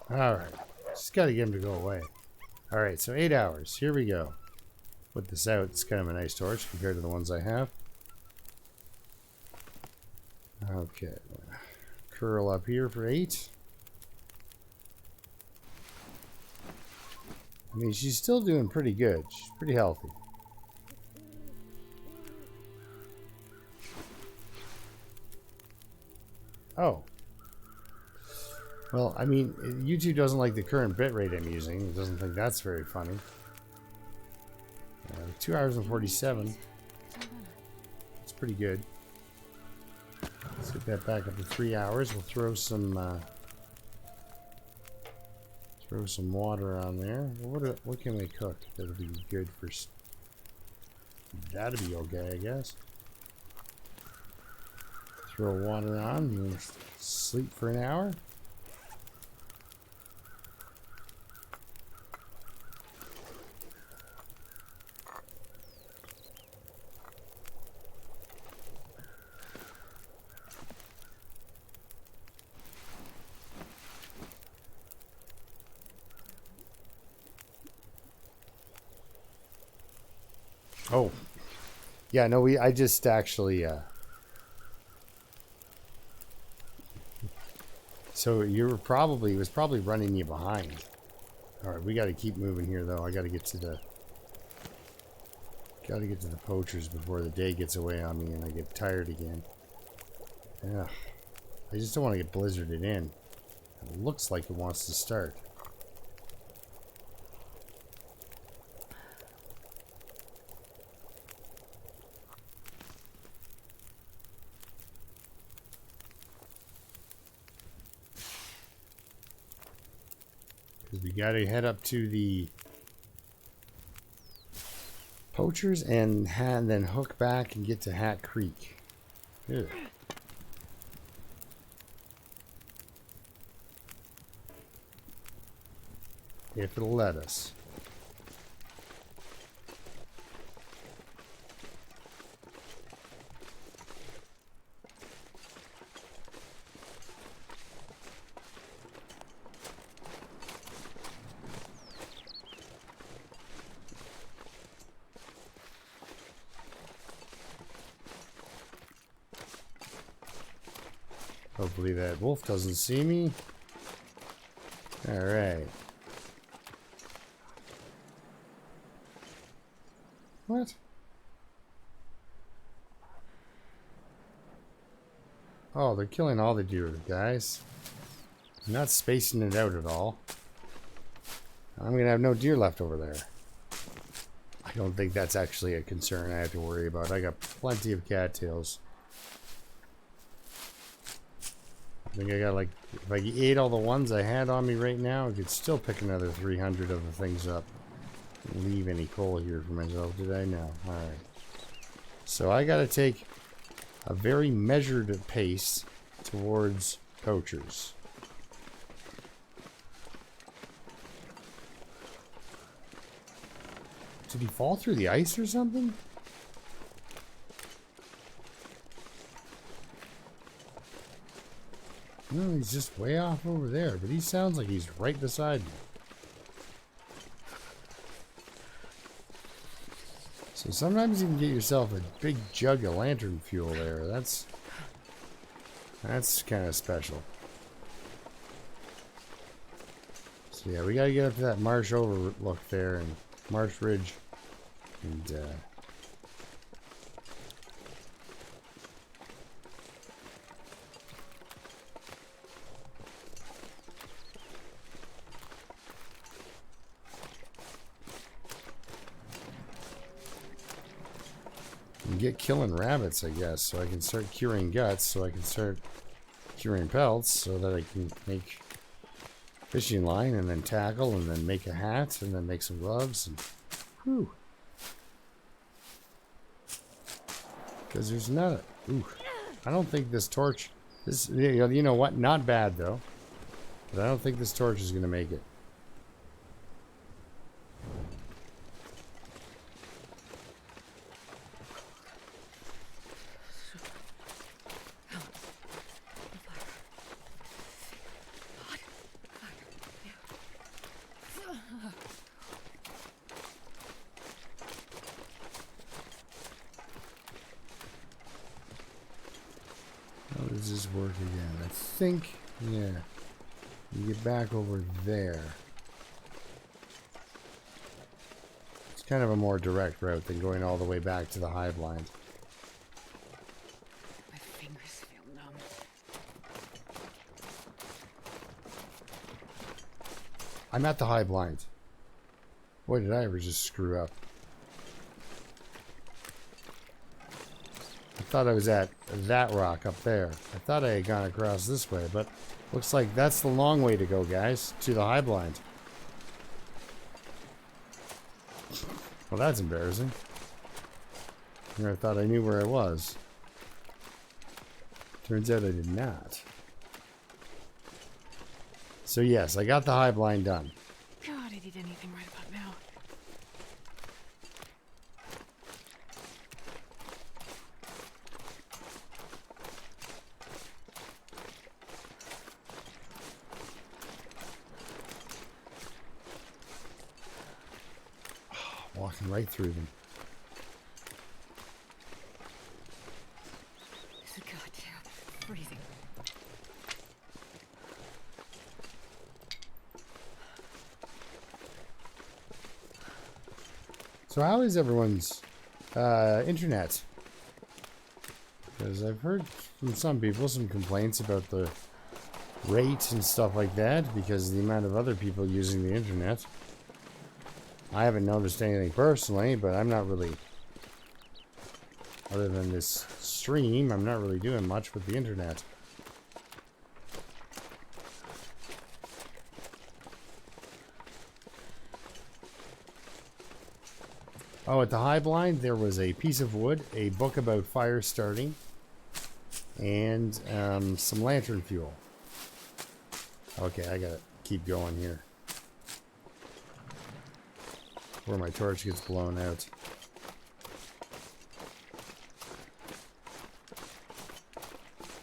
Alright. Just gotta get him to go away. Alright, so 8 hours. Here we go. Put this out. It's kind of a nice torch compared to the ones I have. Okay. Curl up here for 8. I mean, she's still doing pretty good. She's pretty healthy. Oh. Well, I mean, YouTube doesn't like the current bitrate I'm using. It doesn't think that's very funny. 2 hours and 47. It's pretty good. Let's get that back up to 3 hours. We'll throw some water on there. What can we cook that'll be good for? That'll be okay, I guess. Throw water on and sleep for an hour. Oh, yeah, no, I just actually, so it was probably running you behind. All right, we got to keep moving here, though. I got to get to the poachers before the day gets away on me and I get tired again. Yeah, I just don't want to get blizzarded in. It looks like it wants to start. We got to head up to the poachers and then hook back and get to Hat Creek. Ew. If it'll let us. Hopefully that wolf doesn't see me. All right. What? Oh, they're killing all the deer, guys. I'm not spacing it out at all. I'm going to have no deer left over there. I don't think that's actually a concern I have to worry about. I got plenty of cattails. I think I got like, if I ate all the ones I had on me right now, I could still pick another 300 of the things up. Leave any coal here for myself, did I? No. Alright. So I gotta take a very measured pace towards poachers. Did he fall through the ice or something? No, he's just way off over there, but he sounds like he's right beside me. So sometimes you can get yourself a big jug of lantern fuel there. That's kind of special. So So yeah, we gotta get up to that marsh overlook there and Marsh Ridge. And get killing rabbits, I guess, so I can start curing guts, so I can start curing pelts, so that I can make fishing line, and then tackle, and then make a hat, and then make some gloves, and whew. Because there's not a, ooh, I don't think this torch, this, you know what, not bad though, but I don't think this torch is going to make it. How does this work again? I think, yeah, you get back over there. It's kind of a more direct route than going all the way back to the hive line. My fingers feel numb. I'm at the hive blind. Boy, did I ever just screw up. I thought I was at that rock up there. I thought I had gone across this way, but looks like that's the long way to go, guys, to the hive blind. Well, that's embarrassing. I thought I knew where I was. Turns out I did not. So yes, I got the hive blind done. God, I did anything right about now. Walking right through them. This is goddamn freezing. So how is everyone's internet? Because I've heard from some people some complaints about the rate and stuff like that because of the amount of other people using the internet. I haven't noticed anything personally, but I'm not really, other than this stream, I'm not really doing much with the internet. Oh, at the hive blind, there was a piece of wood, a book about fire starting, and some lantern fuel. Okay, I gotta keep going here. Where my torch gets blown out.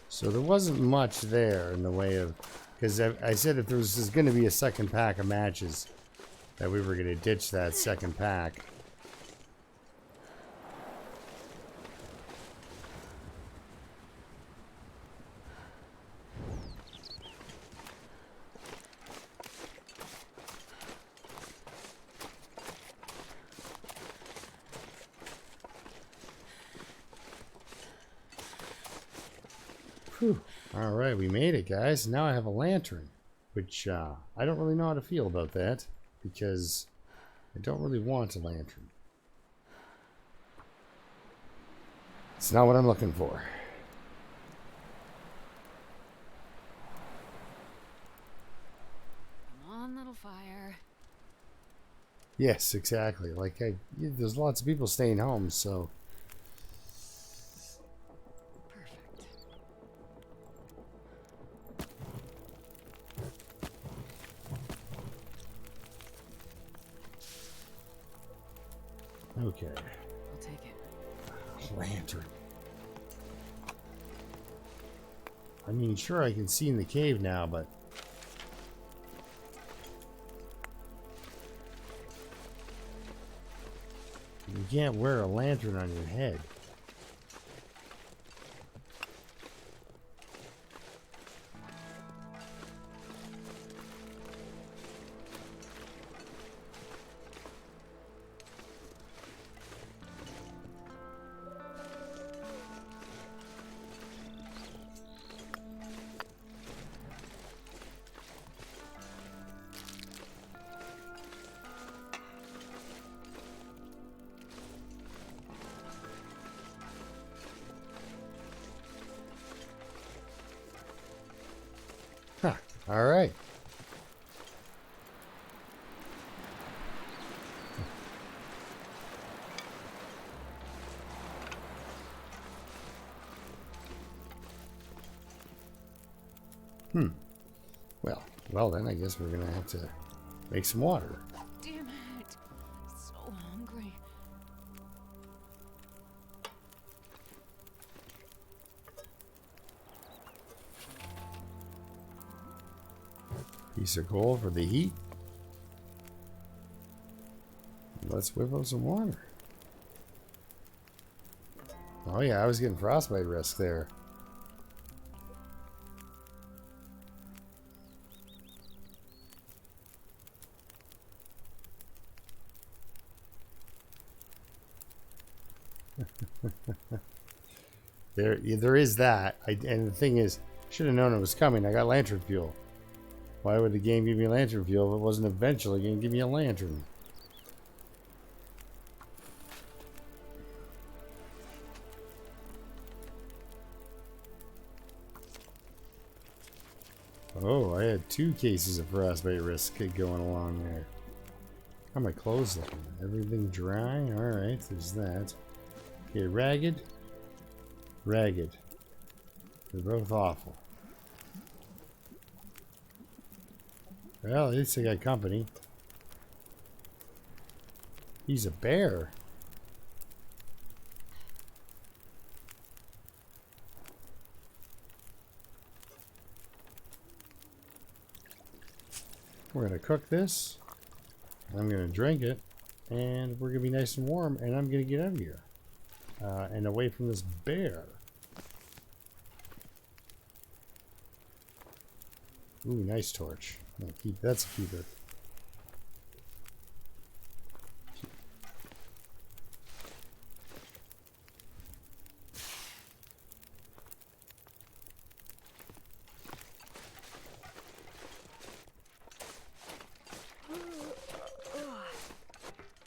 So there wasn't much there in the way of... Because I said if there was going to be a second pack of matches, that we were going to ditch that second pack. Whew. All right, we made it, guys. Now I have a lantern, which I don't really know how to feel about that because I don't really want a lantern. It's not what I'm looking for. Come on, little fire. Yes, exactly. Like, there's lots of people staying home, so... Perfect. Okay. I'll take it. Lantern. I mean, sure, I can see in the cave now, but... You can't wear a lantern on your head. All right. Well then, I guess we're gonna have to make some water. Damn it. So hungry. Piece of coal for the heat. Let's whip up some water. Oh yeah, I was getting frostbite risk there. There is that. And the thing is, should have known it was coming. I got lantern fuel. Why would the game give me lantern fuel if it wasn't eventually going to give me a lantern? Oh, I had 2 cases of frostbite risk going along there. How are my clothes looking? Everything dry? Alright, there's that. Okay, ragged. Ragged. They're both awful. Well, at least I got company. He's a bear. We're going to cook this. I'm going to drink it. And we're going to be nice and warm. And I'm going to get out of here. And away from this bear. Ooh, nice torch. That's a keeper.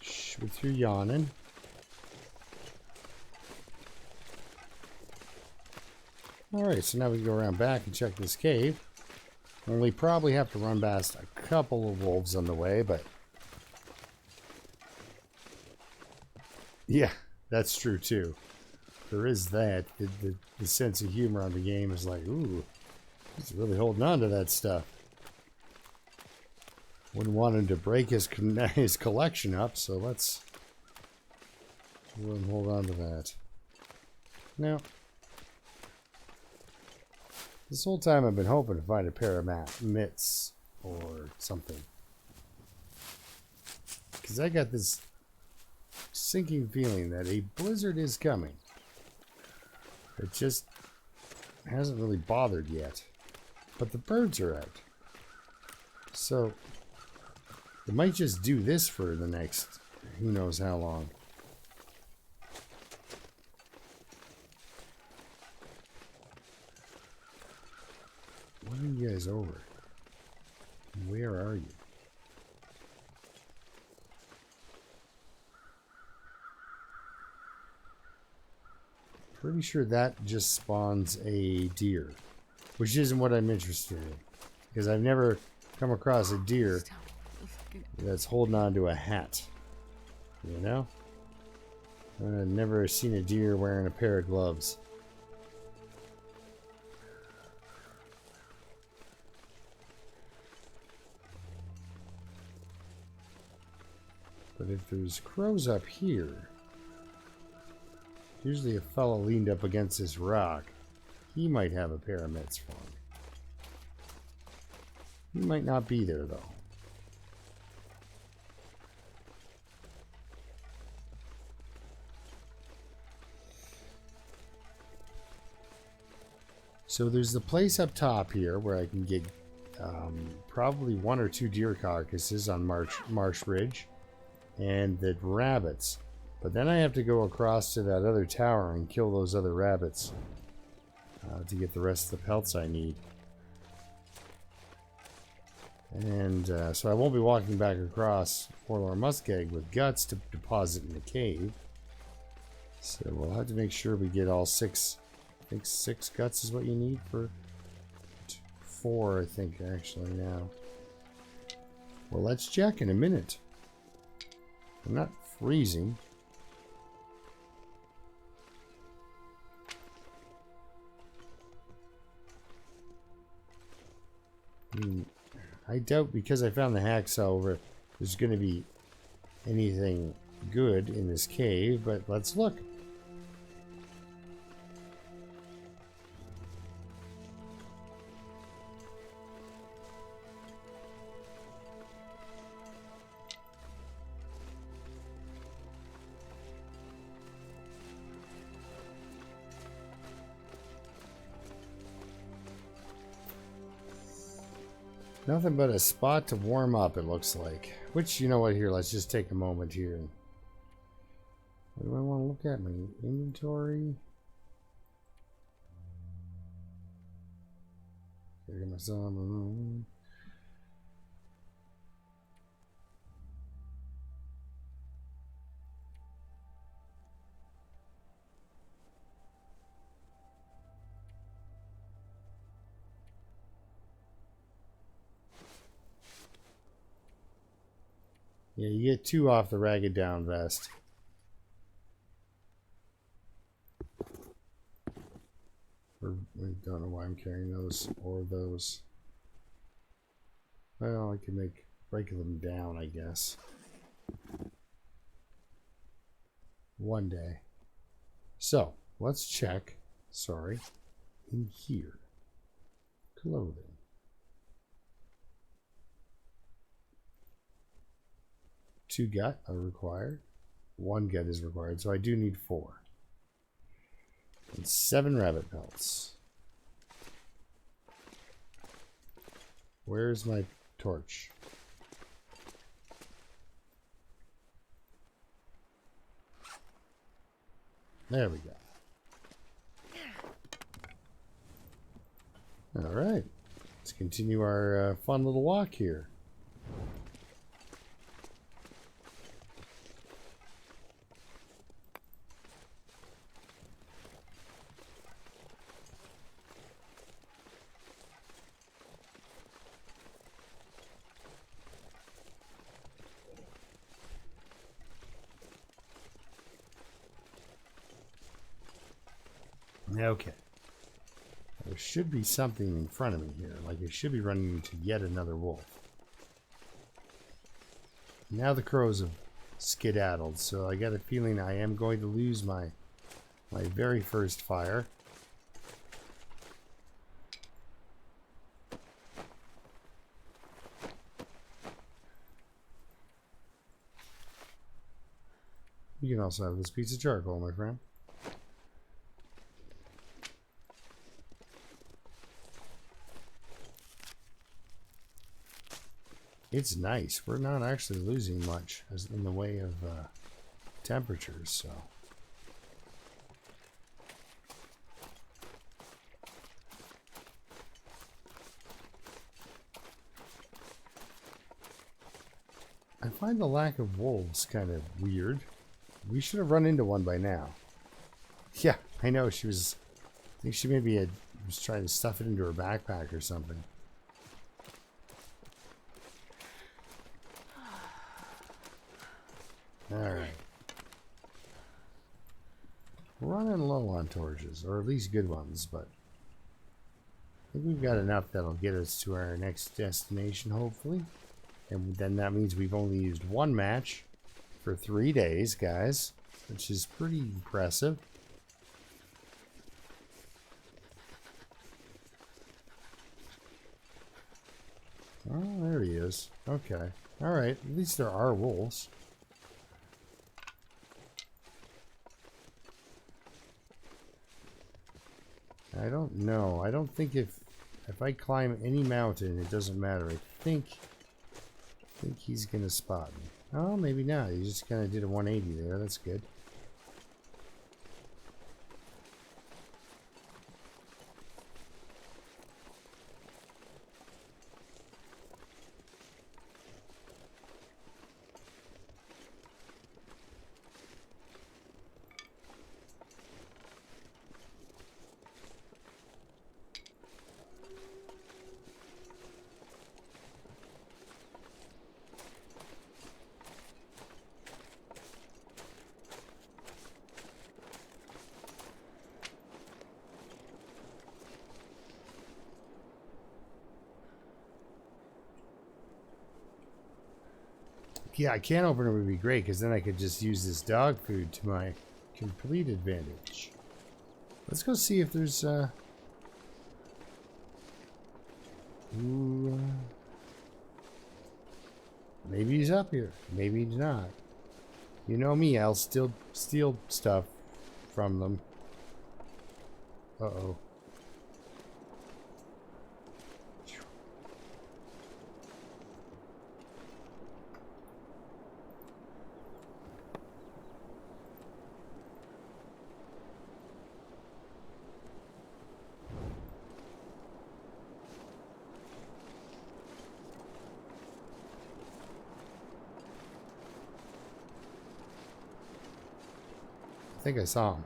Shh, with your yawning. Alright, so now we can go around back and check this cave. Only probably have to run past a couple of wolves on the way, but... yeah, that's true too. There is that. The sense of humor on the game is like, ooh, he's really holding on to that stuff. Wouldn't want him to break his collection up, so let's hold on to that. Now, this whole time I've been hoping to find a pair of mitts or something. Because I got this sinking feeling that a blizzard is coming. It just hasn't really bothered yet. But the birds are out. So, it might just do this for the next who knows how long. What are you guys over? Where are you? Pretty sure that just spawns a deer, which isn't what I'm interested in, because I've never come across a deer that's holding on to a hat. You know? I've never seen a deer wearing a pair of gloves. But if there's crows up here, usually a fellow leaned up against this rock, he might have a pair of mitts for me. He might not be there though. So there's the place up top here where I can get probably 1 or 2 deer carcasses on Marsh Ridge. And the rabbits. But then I have to go across to that other tower and kill those other rabbits to get the rest of the pelts I need. And so I won't be walking back across Forlorn Muskeg with guts to deposit in the cave. So we'll have to make sure we get all 6. I think 6 guts is what you need for 4, I think, actually, now. Well, let's check in a minute. I'm not freezing. I doubt, because I found the hacksaw over, there's going to be anything good in this cave, but let's look. Nothing but a spot to warm up, it looks like. Which, you know what, here, let's just take a moment here. What do I want to look at? My inventory? There my son. Yeah, you get 2 off the ragged down vest. Or, I don't know why I'm carrying those or those. Well, I can break them down, I guess. One day. So, let's check. Sorry. In here. Clothing. 2 gut are required. 1 gut is required, so I do need 4. And 7 rabbit pelts. Where's my torch? There we go. All right. Let's continue our fun little walk here. Okay. There should be something in front of me here. Like I should be running into yet another wolf. Now the crows have skedaddled, so I got a feeling I am going to lose my very first fire. You can also have this piece of charcoal, my friend. It's nice. We're not actually losing much as in the way of temperatures, so. I find the lack of wolves kind of weird. We should have run into one by now. Yeah, I know. I think she maybe was trying to stuff it into her backpack or something. Alright. We're running low on torches, or at least good ones, but I think we've got enough that'll get us to our next destination, hopefully. And then that means we've only used 1 match for 3 days, guys, which is pretty impressive. Oh, there he is. Okay. Alright, at least there are wolves. I don't know. I don't think if I climb any mountain, it doesn't matter. I think he's gonna spot me. Oh, maybe not. He just kind of did a 180 there. That's good. yeah, a can opener would be great because then I could just use this dog food to my complete advantage. Let's go see if there's ooh, maybe he's up here. Maybe he's not. You know me, I'll still steal stuff from them. Uh-oh. I think I saw him.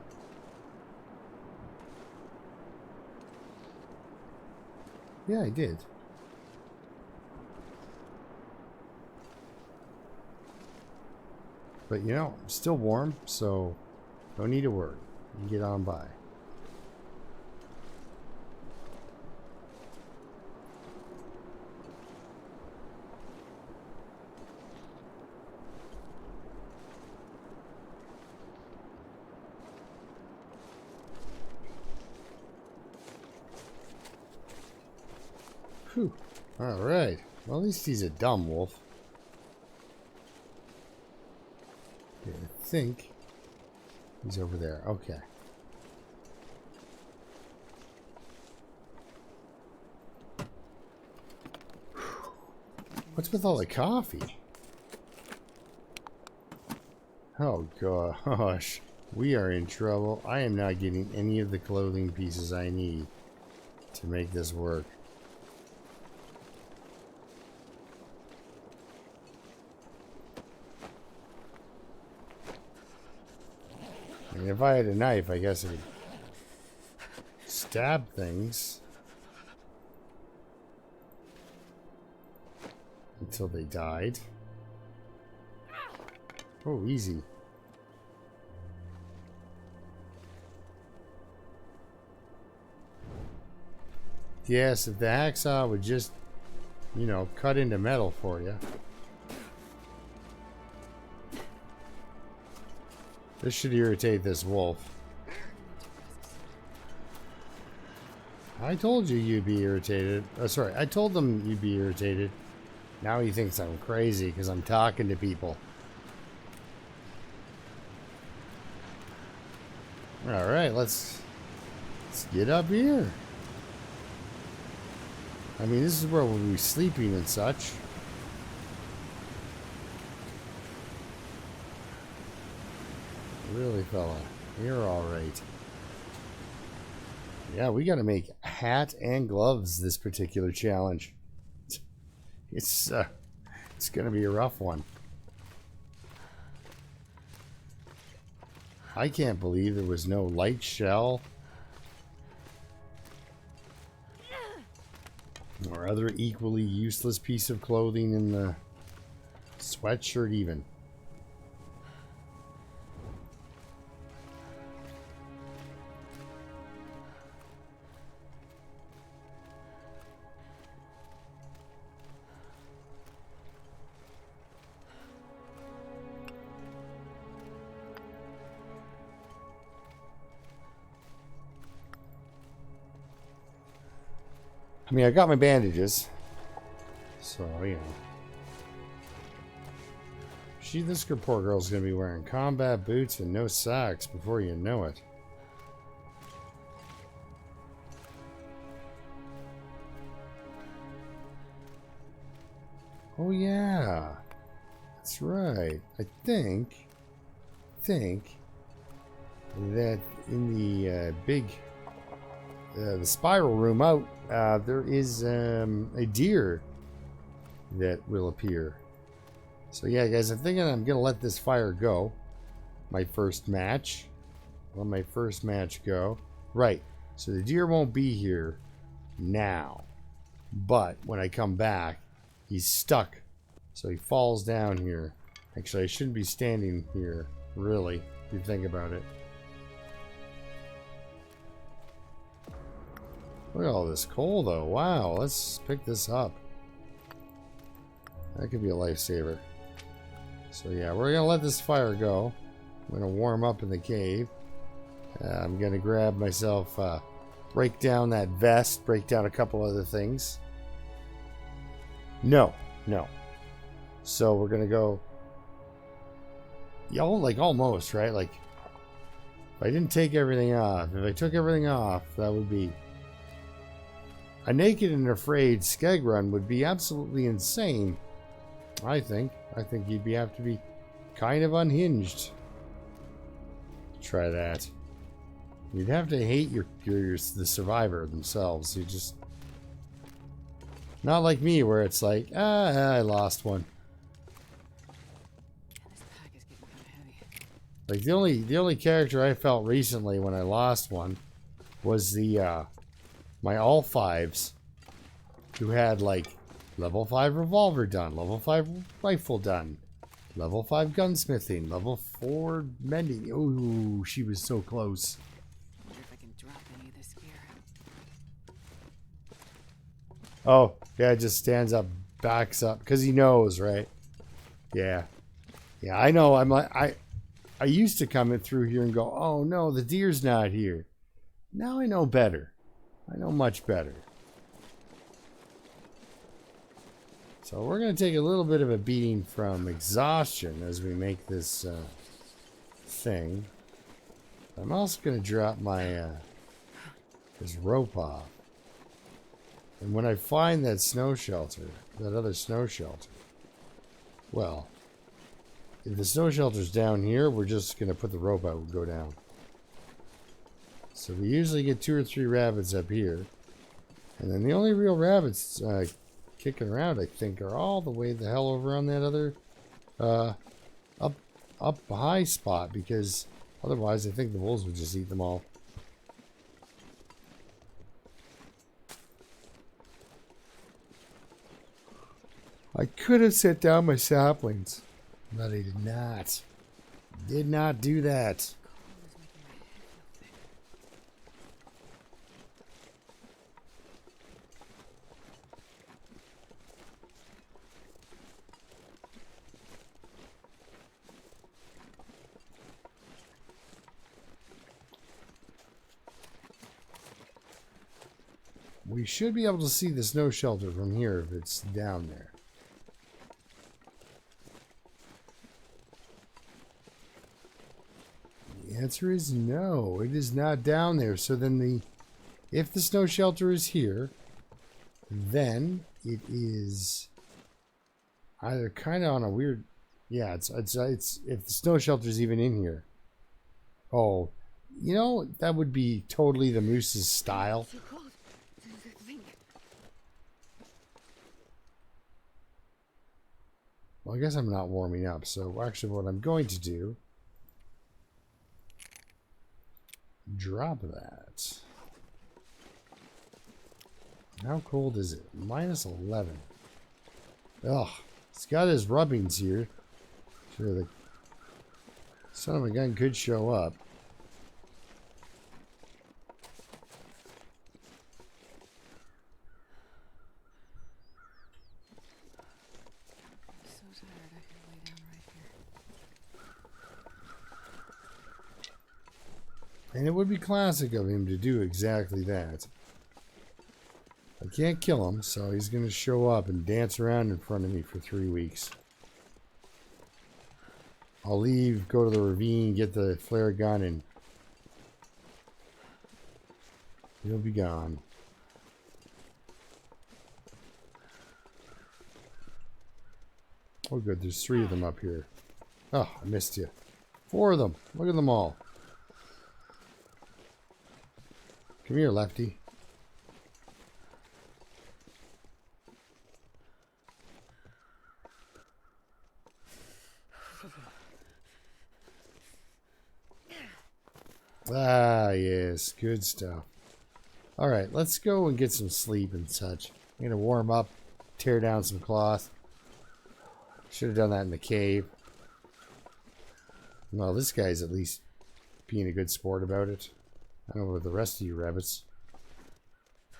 Yeah, I did. But you know, I'm still warm, so no need to worry. You can get on by. Whew. Alright. Well, at least he's a dumb wolf. Okay, I think he's over there. Okay. What's with all the coffee? Oh gosh. We are in trouble. I am not getting any of the clothing pieces I need to make this work. I mean, if I had a knife, I guess I would stab things until they died. Oh, easy. Yes, if the hacksaw would just, you know, cut into metal for you. This should irritate this wolf. I told you you'd be irritated. Oh, sorry, I told them you'd be irritated. Now he thinks I'm crazy because I'm talking to people. Alright, let's get up here. I mean, this is where we'll be sleeping and such. Really, fella, you're all right. Yeah, we got to make a hat and gloves this particular challenge. It's going to be a rough one. I can't believe there was no light shell or other equally useless piece of clothing in the sweatshirt even. I mean, I got my bandages, so, you know. This poor girl's gonna be wearing combat boots and no socks before you know it. Oh yeah, that's right. I think that in the big the spiral room out, there is a deer that will appear. So yeah, guys, I'm thinking I'm gonna let this fire go. My first match. Let my first match go. Right. So the deer won't be here now. But when I come back, he's stuck. So he falls down here. Actually, I shouldn't be standing here, really, if you think about it. Look at all this coal, though. Wow, let's pick this up. That could be a lifesaver. So yeah, we're gonna let this fire go. I'm gonna warm up in the cave. I'm gonna grab myself, break down that vest, break down a couple other things. No. So we're gonna go. Yeah, like almost, right? Like, if I didn't take everything off, if I took everything off, that would be. A naked and afraid Skeg run would be absolutely insane. I think you'd have to be kind of unhinged. Try that. You'd have to hate the survivor themselves. You just not like me, where it's like, I lost one. This pack is getting kind of heavy. Like the only character I felt recently when I lost one was the my all fives, who had like level 5 revolver done, level 5 rifle done, level 5 gunsmithing, level 4 mending. Ooh, she was so close. Wonder if I can drop any of this gear. Oh, yeah, it just stands up, backs up, because he knows, right? Yeah. Yeah, I know. I used to come in through here and go, oh no, the deer's not here. Now I know better. I know much better. So we're going to take a little bit of a beating from exhaustion as we make this thing. I'm also going to drop my this rope off. And when I find that snow shelter, that other snow shelter, well, if the snow shelter's down here, we're just going to put the rope out and go down. So we usually get 2 or 3 rabbits up here. And then the only real rabbits kicking around, I think, are all the way the hell over on that other up high spot, because otherwise I think the wolves would just eat them all. I could have set down my saplings, but I did not. Did not do that. We should be able to see the snow shelter from here if it's down there. The answer is no, it is not down there. So then if the snow shelter is here, then it is either kind of on a weird, yeah, it's if the snow shelter is even in here. Oh, you know, that would be totally the moose's style. Well, I guess I'm not warming up, so actually what I'm going to do, drop that. How cold is it? -11. Ugh, it's got his rubbings here. Sure, the son of a gun could show up. And it would be classic of him to do exactly that. I can't kill him, so he's going to show up and dance around in front of me for 3 weeks. I'll leave, go to the ravine, get the flare gun, and he'll be gone. Oh good, there's 3 of them up here. Oh, I missed you. 4 of them. Look at them all. Come here, Lefty. Ah, yes. Good stuff. Alright, let's go and get some sleep and such. I'm going to warm up, tear down some cloth. Should have done that in the cave. Well, this guy's at least being a good sport about it. I don't know about the rest of you rabbits.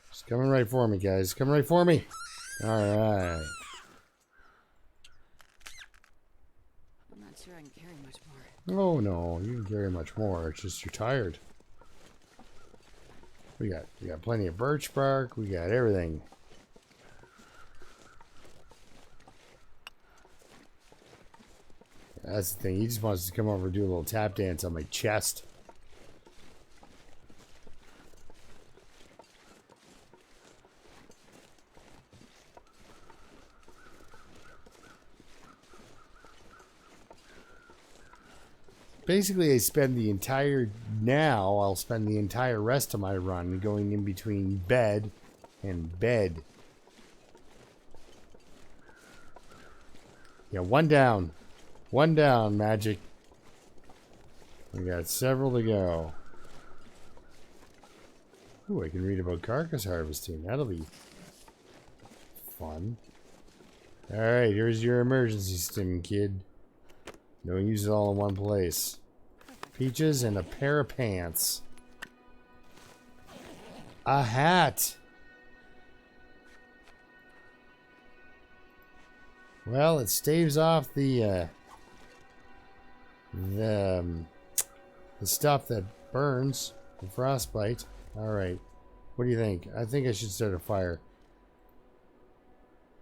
It's coming right for me, guys. Coming right for me. Alright. Not sure I can carry much more. Oh no, you can carry much more. It's just you're tired. We got plenty of birch bark. We got everything. That's the thing. He just wants to come over and do a little tap dance on my chest. Basically, I'll spend the entire rest of my run going in between bed and bed. Yeah, one down. One down, Magic. We got several to go. Ooh, I can read about carcass harvesting. That'll be fun. Alright, here's your emergency stim, kid. Don't use it all in one place. Peaches and a pair of pants. A hat. Well, it staves off the stuff that burns, the frostbite. All right. What do you think? I think I should start a fire.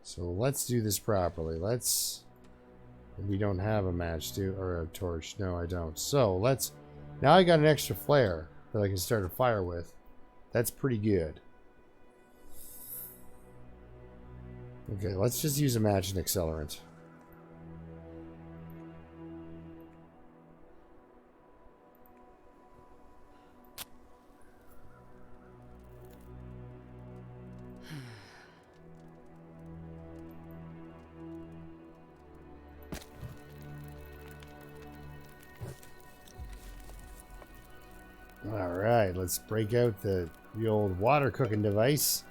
So let's do this properly. We don't have a match, or a torch. No, I don't. So let's. Now I got an extra flare that I can start a fire with. That's pretty good. Okay, let's just use a match and accelerant. Alright, let's break out the old water cooking device.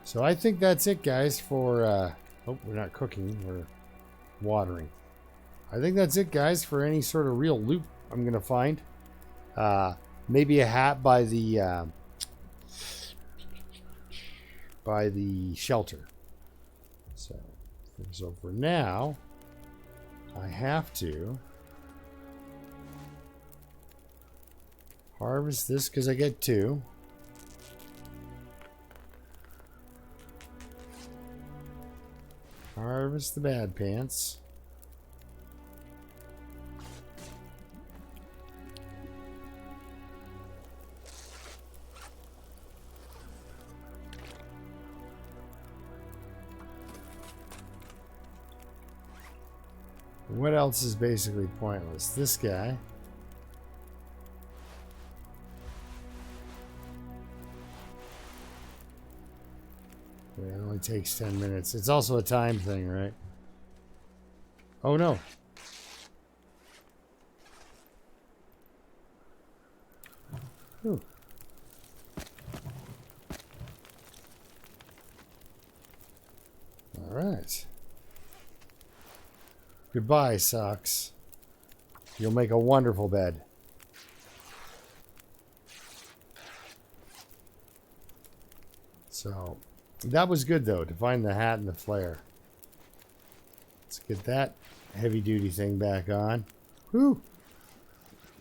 So I think that's it, guys, for... oh, we're not cooking, we're watering. I think that's it, guys, for any sort of real loot I'm going to find. Maybe a hat by the shelter. So for now, I have to... harvest this because I get 2. Harvest the bad pants. What else is basically pointless? This guy. It only takes 10 minutes. It's also a time thing, right? Oh no. Ooh. All right. Goodbye, socks. You'll make a wonderful bed. So... that was good, though, to find the hat and the flare. Let's get that heavy-duty thing back on. Whew!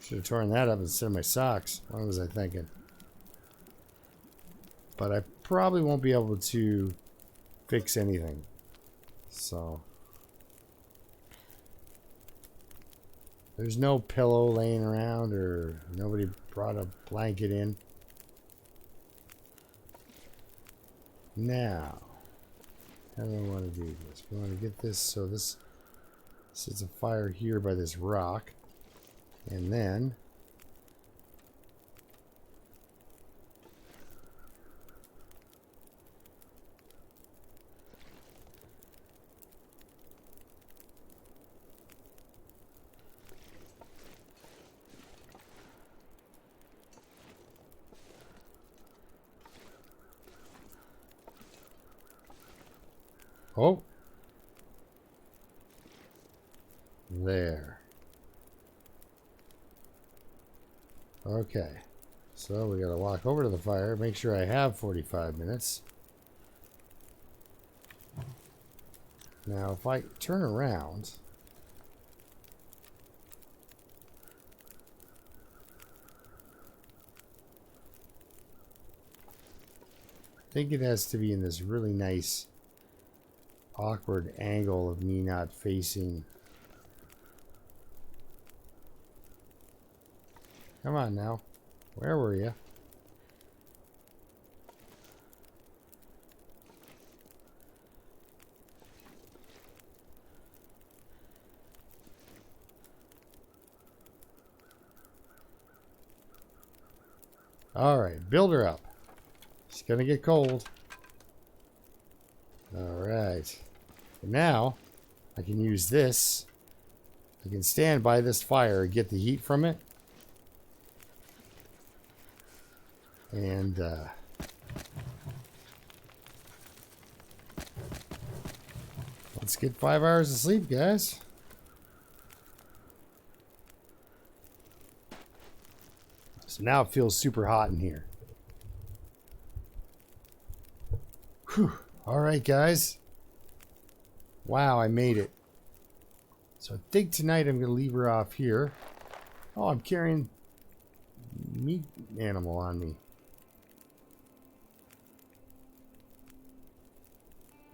Should have torn that up instead of my socks. What was I thinking? But I probably won't be able to fix anything. So... there's no pillow laying around, or nobody brought a blanket in. Now, how do I want to do this? We want to get this, so this sets a fire here by this rock, and then oh, there. Okay, so we gotta walk over to the fire, make sure I have 45 minutes. Now, if I turn around, think it has to be in this really nice, awkward angle of me not facing. Come on now. Where were you? All right, build her up. It's gonna get cold. All right. And now I can use this. I can stand by this fire and get the heat from it. And let's get 5 hours of sleep, guys. So now it feels super hot in here. Whew. All right, guys. Wow, I made it. So I think tonight I'm going to leave her off here. Oh, I'm carrying meat animal on me.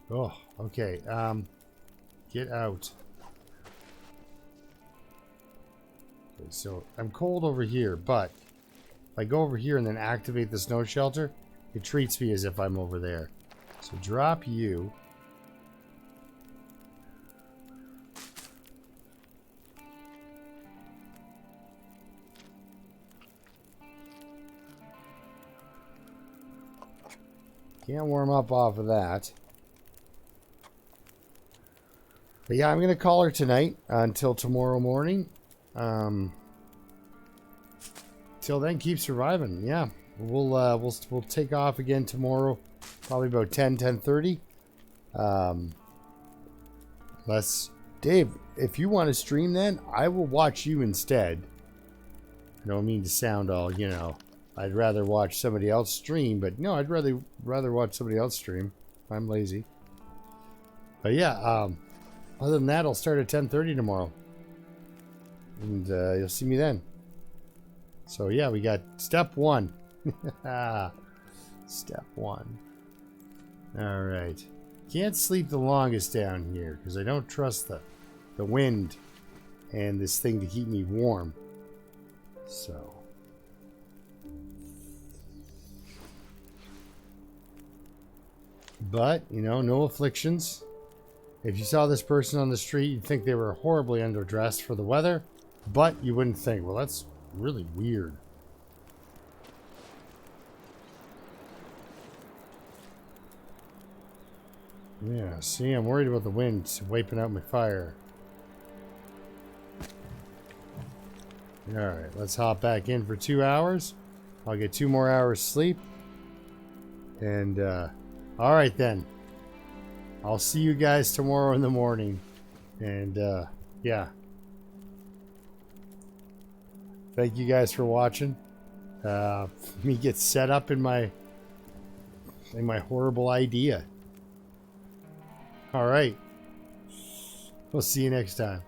Oh, okay. Get out. Okay, so I'm cold over here, but if I go over here and then activate the snow shelter, it treats me as if I'm over there. So drop you. Can't warm up off of that. But yeah, I'm going to call her tonight until tomorrow morning. Till then, keep surviving. Yeah, we'll take off again tomorrow, probably about 10:30. Dave, if you want to stream, then I will watch you instead. I don't mean to sound all, you know, I'd rather watch somebody else stream, but no, I'd rather watch somebody else stream. I'm lazy. But yeah, other than that, I'll start at 10:30 tomorrow, and you'll see me then. So yeah, we got step 1. Step 1. All right. Can't sleep the longest down here because I don't trust the wind and this thing to keep me warm. So. But, you know, no afflictions. If you saw this person on the street, you'd think they were horribly underdressed for the weather, but you wouldn't think, well, that's really weird. Yeah, see, I'm worried about the wind wiping out my fire. Alright, let's hop back in for 2 hours. I'll get 2 more hours sleep. And, alright then. I'll see you guys tomorrow in the morning. And, yeah. Thank you guys for watching. Me get set up in my horrible idea. All right. We'll see you next time.